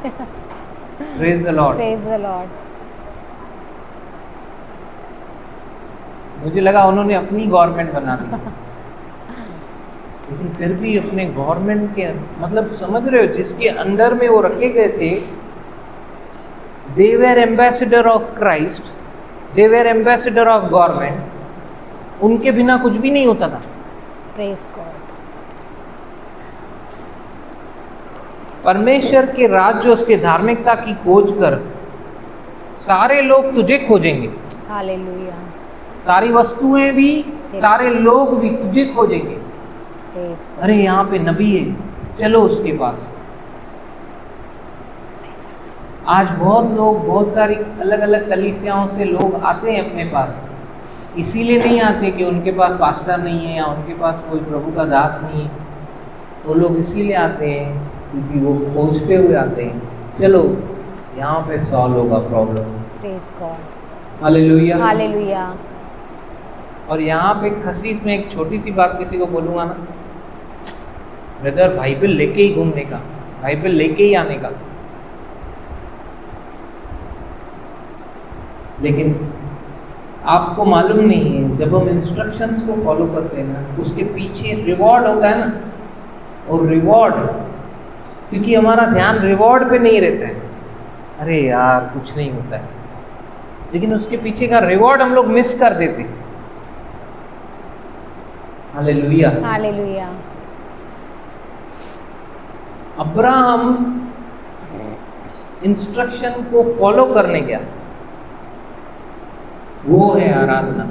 Praise the Lord. Praise the Lord. मुझे लगा उन्होंने अपनी गवर्नमेंट बना दी, लेकिन फिर भी अपने गवर्नमेंट के, मतलब समझ रहे हो, जिसके अंडर में वो रखे गए थे, they were ambassador of Christ, they were ambassador of government, उनके बिना कुछ भी नहीं होता था। Praise God. परमेश्वर के राज्य, उसके धार्मिकता की खोज कर सारे लोग तुझे खोजेंगे, हालेलुया। सारी वस्तुएं भी, सारे लोग भी तुझे खोजेंगे। Praise God. अरे यहाँ पे नबी है, चलो उसके पास। आज बहुत लोग, बहुत सारी अलग अलग कलीसियाओं से लोग आते हैं अपने पास, इसीलिए नहीं आते कि उनके पास पास्टर नहीं है या उनके पास कोई प्रभु का दास नहीं है। वो लोग इसीलिए आते हैं क्योंकि वो खोजते हुए आते हैं, चलो यहाँ पे सॉल्व होगा problem. Praise God. Hallelujah. Hallelujah. और यहाँ पे खसीस में एक छोटी सी बात किसी को बोलूँगा ना, ब्रदर बाइबल लेके ही घूमने का, बाइबल लेके ही आने का, लेकिन आपको मालूम नहीं है, जब हम इंस्ट्रक्शंस को फॉलो करते हैं ना, उसके पीछे रिवॉर्ड होता है ना, और रिवॉर्ड, क्योंकि हमारा ध्यान रिवॉर्ड पे नहीं रहता है, अरे यार कुछ नहीं होता है, लेकिन उसके पीछे का रिवॉर्ड हम लोग मिस कर देते हैं। हालेलुया। हालेलुया। अब्राहम इंस्ट्रक्शन को फॉलो करने गया, वो है आराधना।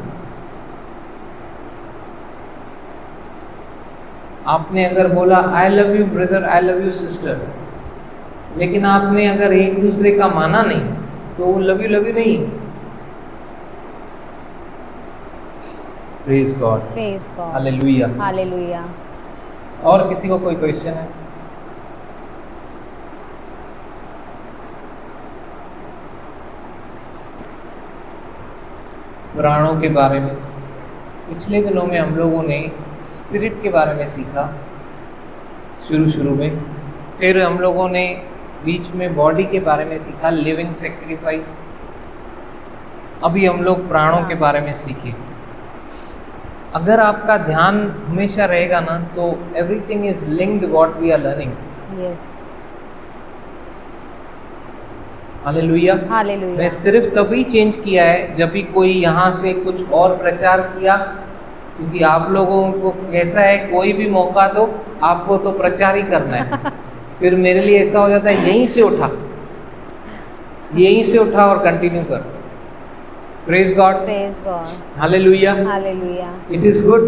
आपने अगर बोला I love you brother, I love you sister, लेकिन आपने अगर एक दूसरे का माना नहीं, तो वो लव यू नहीं। Praise God. Praise God. Hallelujah. Hallelujah. और किसी को कोई क्वेश्चन है? प्राणों के बारे में पिछले दिनों में हम लोगों ने स्पिरिट के बारे में सीखा शुरू में, फिर हम लोगों ने बीच में बॉडी के बारे में सीखा, लिविंग सेक्रीफाइस। अभी हम लोग प्राणों के बारे में सीखे। अगर आपका ध्यान हमेशा रहेगा ना, तो everything is linked what we are learning. Yes. हालेलुया। हालेलुया। मैं सिर्फ तभी चेंज किया है जब भी कोई यहाँ से कुछ और प्रचार किया, क्योंकि आप लोगों को कैसा है, कोई भी मौका दो आपको तो प्रचार ही करना है। फिर मेरे लिए ऐसा हो जाता है, यहीं से उठा और कंटिन्यू कर। Praise God. Praise God. Hallelujah. Hallelujah. It is good.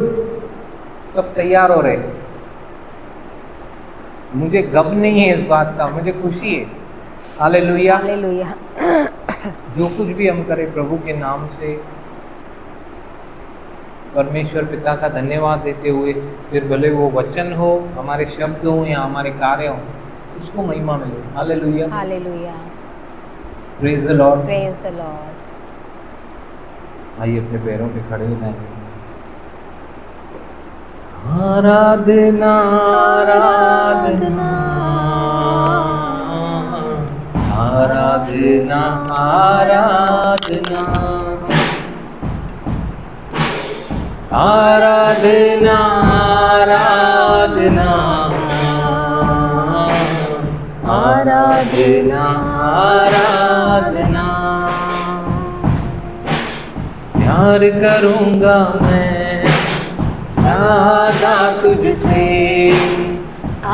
सब तैयार हो रहे, मुझे गम नहीं है इस बात का, मुझे खुशी है। हालेलुया। हालेलुया। जो कुछ भी हम करें प्रभु के नाम से, परमेश्वर पिता का धन्यवाद देते हुए, फिर भले वो वचन हो, हमारे शब्द हो या हमारे कार्य हो, उसको महिमा मिले। Hallelujah. Hallelujah. Praise the Lord. Praise the Lord. आइए अपने पैरों पे खड़े हो जाएं। आराधना आराधना आराधना आराधना आराधना आराधना आराधना आराधना। प्यार करूँगा मैं सदा तुझसे,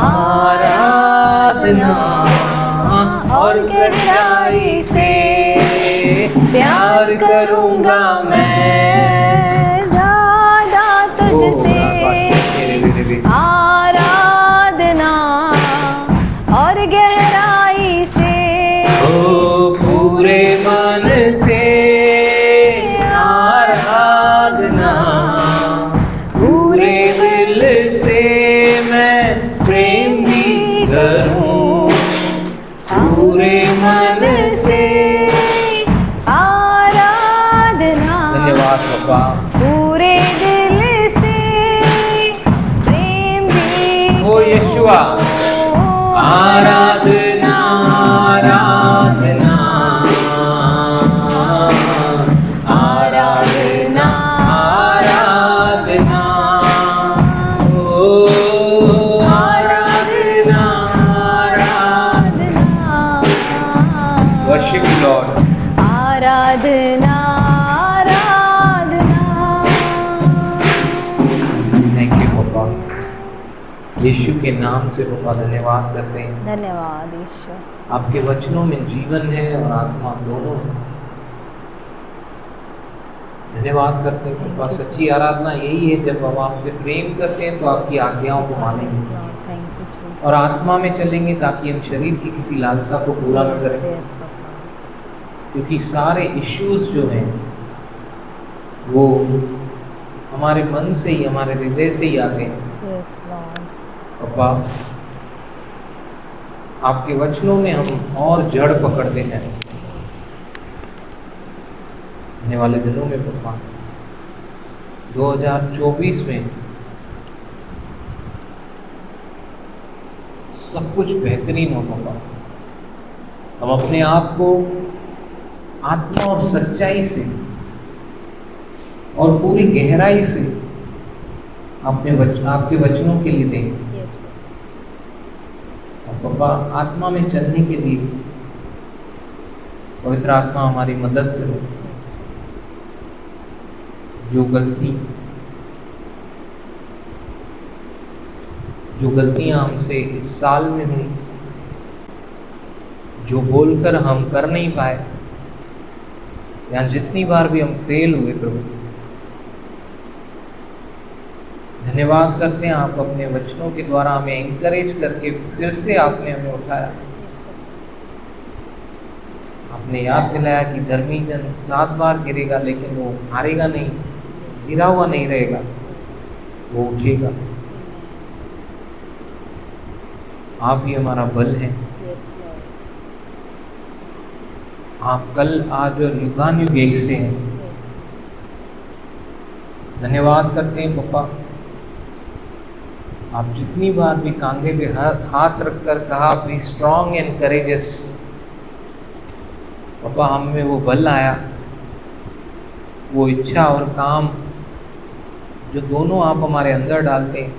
आराधना और गहराई से प्यार करूँगा मैं ज़्यादा तुझसे, आराधना और गहराई से, ओ पूरे मन से आराधना पूरे मन से आराधना, धन्यवाद पापा। पूरे दिल से प्रेम भी ओ यीशुआ, आराधना आराधना आराधना आराधना, ओ आराधना आराधना। Worship you Lord. आराधना आराधना। Thank you papa. यीशु के नाम से पापा धन्यवाद करते हैं। धन्यवाद ईश्वर। आपके वचनों में जीवन है और आत्मा दोनों है। धन्यवाद करते हैं पापा। सच्ची आराधना यही है, जब हम आपसे प्रेम करते हैं तो आपकी आज्ञाओं को मानेंगे थैंक यू जीसस। और आत्मा में चलेंगे ताकि हम शरीर की किसी लालसा को पूरा न करें, यस पापा। क्योंकि सारे इश्यूज जो हैं वो हमारे मन से ही, हमारे हृदय से ही आते हैं। Yes Lord. पापा आपके वचनों में हम और जड़ पकड़ते हैं। आने वाले दिनों में पापा 2024 में सब कुछ बेहतरीन हो पापा। हम अपने आप को आत्मा और सच्चाई से और पूरी गहराई से आपके वचनों के लिए दें। यस और पापा आत्मा में चलने के लिए पवित्र आत्मा हमारी मदद करो। जो गलतियां हमसे इस साल में हुई, जो बोलकर हम कर नहीं पाए, या जितनी बार भी हम फेल हुए प्रभु, धन्यवाद करते हैं आप अपने वचनों के द्वारा हमें एंकरेज करके फिर से आपने हमें उठाया। आपने याद दिलाया कि धर्मी जन 7 बार गिरेगा लेकिन वो हारेगा नहीं, गिरा हुआ नहीं रहेगा, वो उठेगा। आप ही हमारा बल है। Yes Lord. आप कल आज और युगानुयुग एक से हैं। यस धन्यवाद करते हैं पापा। आप जितनी बार भी कंधे पे हाथ रखकर कहा बी स्ट्रॉन्ग एंड करेजियस, पापा हम में वो बल आया, वो इच्छा और काम जो दोनों आप हमारे अंदर डालते हैं।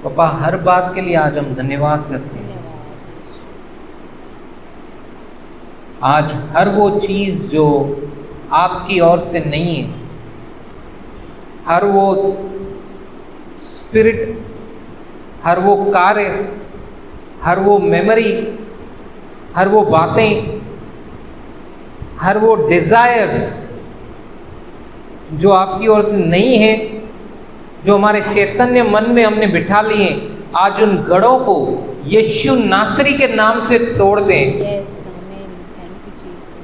पापा हर बात के लिए आज हम धन्यवाद करते हैं। आज हर वो चीज़ जो आपकी ओर से नहीं है, हर वो स्पिरिट, हर वो कार्य, हर वो मेमोरी, हर वो बातें, हर वो डिजायर्स जो आपकी ओर से नहीं है, जो हमारे चैतन्य मन में हमने बिठा लिए, आज उन गढ़ों को यीशु नासरी के नाम से तोड़ दें। यस आमीन। Thank you Jesus.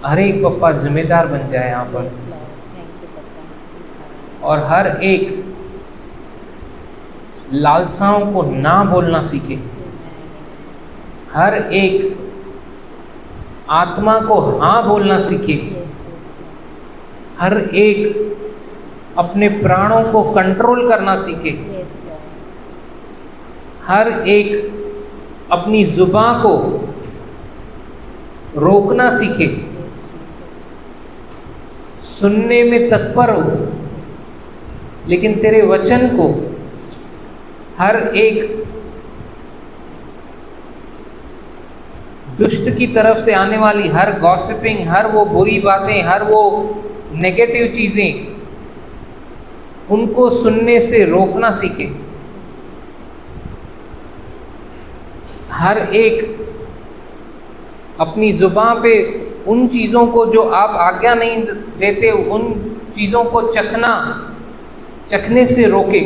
हर एक पप्पा जिम्मेदार बन जाए यहाँ पर, यस लॉर्ड। थैंक यू पापा। और हर एक लालसाओं को ना बोलना सीखे। हर एक आत्मा को हाँ बोलना सीखे। यस यस हर एक अपने प्राणों को कंट्रोल करना सीखे। Yes Lord. हर एक अपनी जुबान को रोकना सीखे। Yes Jesus. सुनने में तत्पर हो, लेकिन तेरे वचन को हर एक दुष्ट की तरफ से आने वाली हर गॉसिपिंग, हर वो बुरी बातें, हर वो नेगेटिव चीजें, उनको सुनने से रोकना सीखे। हर एक अपनी जुबान पे उन चीज़ों को जो आप आज्ञा नहीं देते, उन चीज़ों को चखने से रोके,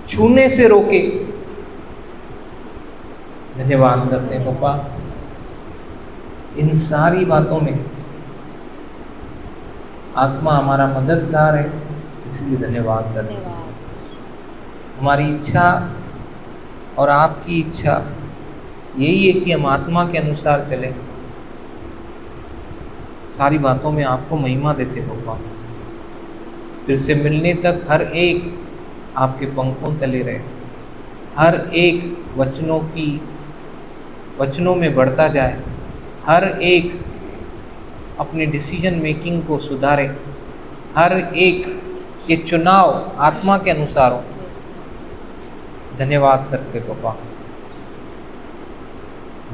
छूने से रोके। धन्यवाद करते हैं पापा इन सारी बातों में। आत्मा हमारा मददगार है, इसलिए धन्यवाद करते हैं। धन्यवाद। हमारी इच्छा और आपकी इच्छा यही है कि हम आत्मा के अनुसार चलें। सारी बातों में आपको महिमा देते पापा। फिर से मिलने तक हर एक आपके पंखों तले रहे, हर एक वचनों में बढ़ता जाए, हर एक अपने डिसीजन मेकिंग को सुधारे, हर एक के चुनाव आत्मा के अनुसार हो। धन्यवाद करते पापा,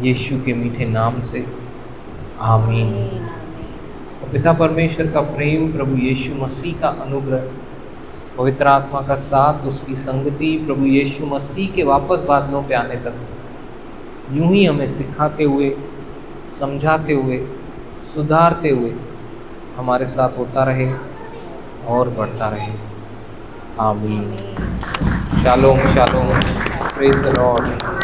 यीशु के मीठे नाम से आमीन। और पिता परमेश्वर का प्रेम, प्रभु यीशु मसीह का अनुग्रह, पवित्र आत्मा का साथ, उसकी संगति, प्रभु यीशु मसीह के वापस बादलों पे आने तक यूं ही हमें सिखाते हुए, समझाते हुए, सुधारते हुए हमारे साथ होता रहे और बढ़ता रहे। आमीन। Shalom shalom. Praise the Lord.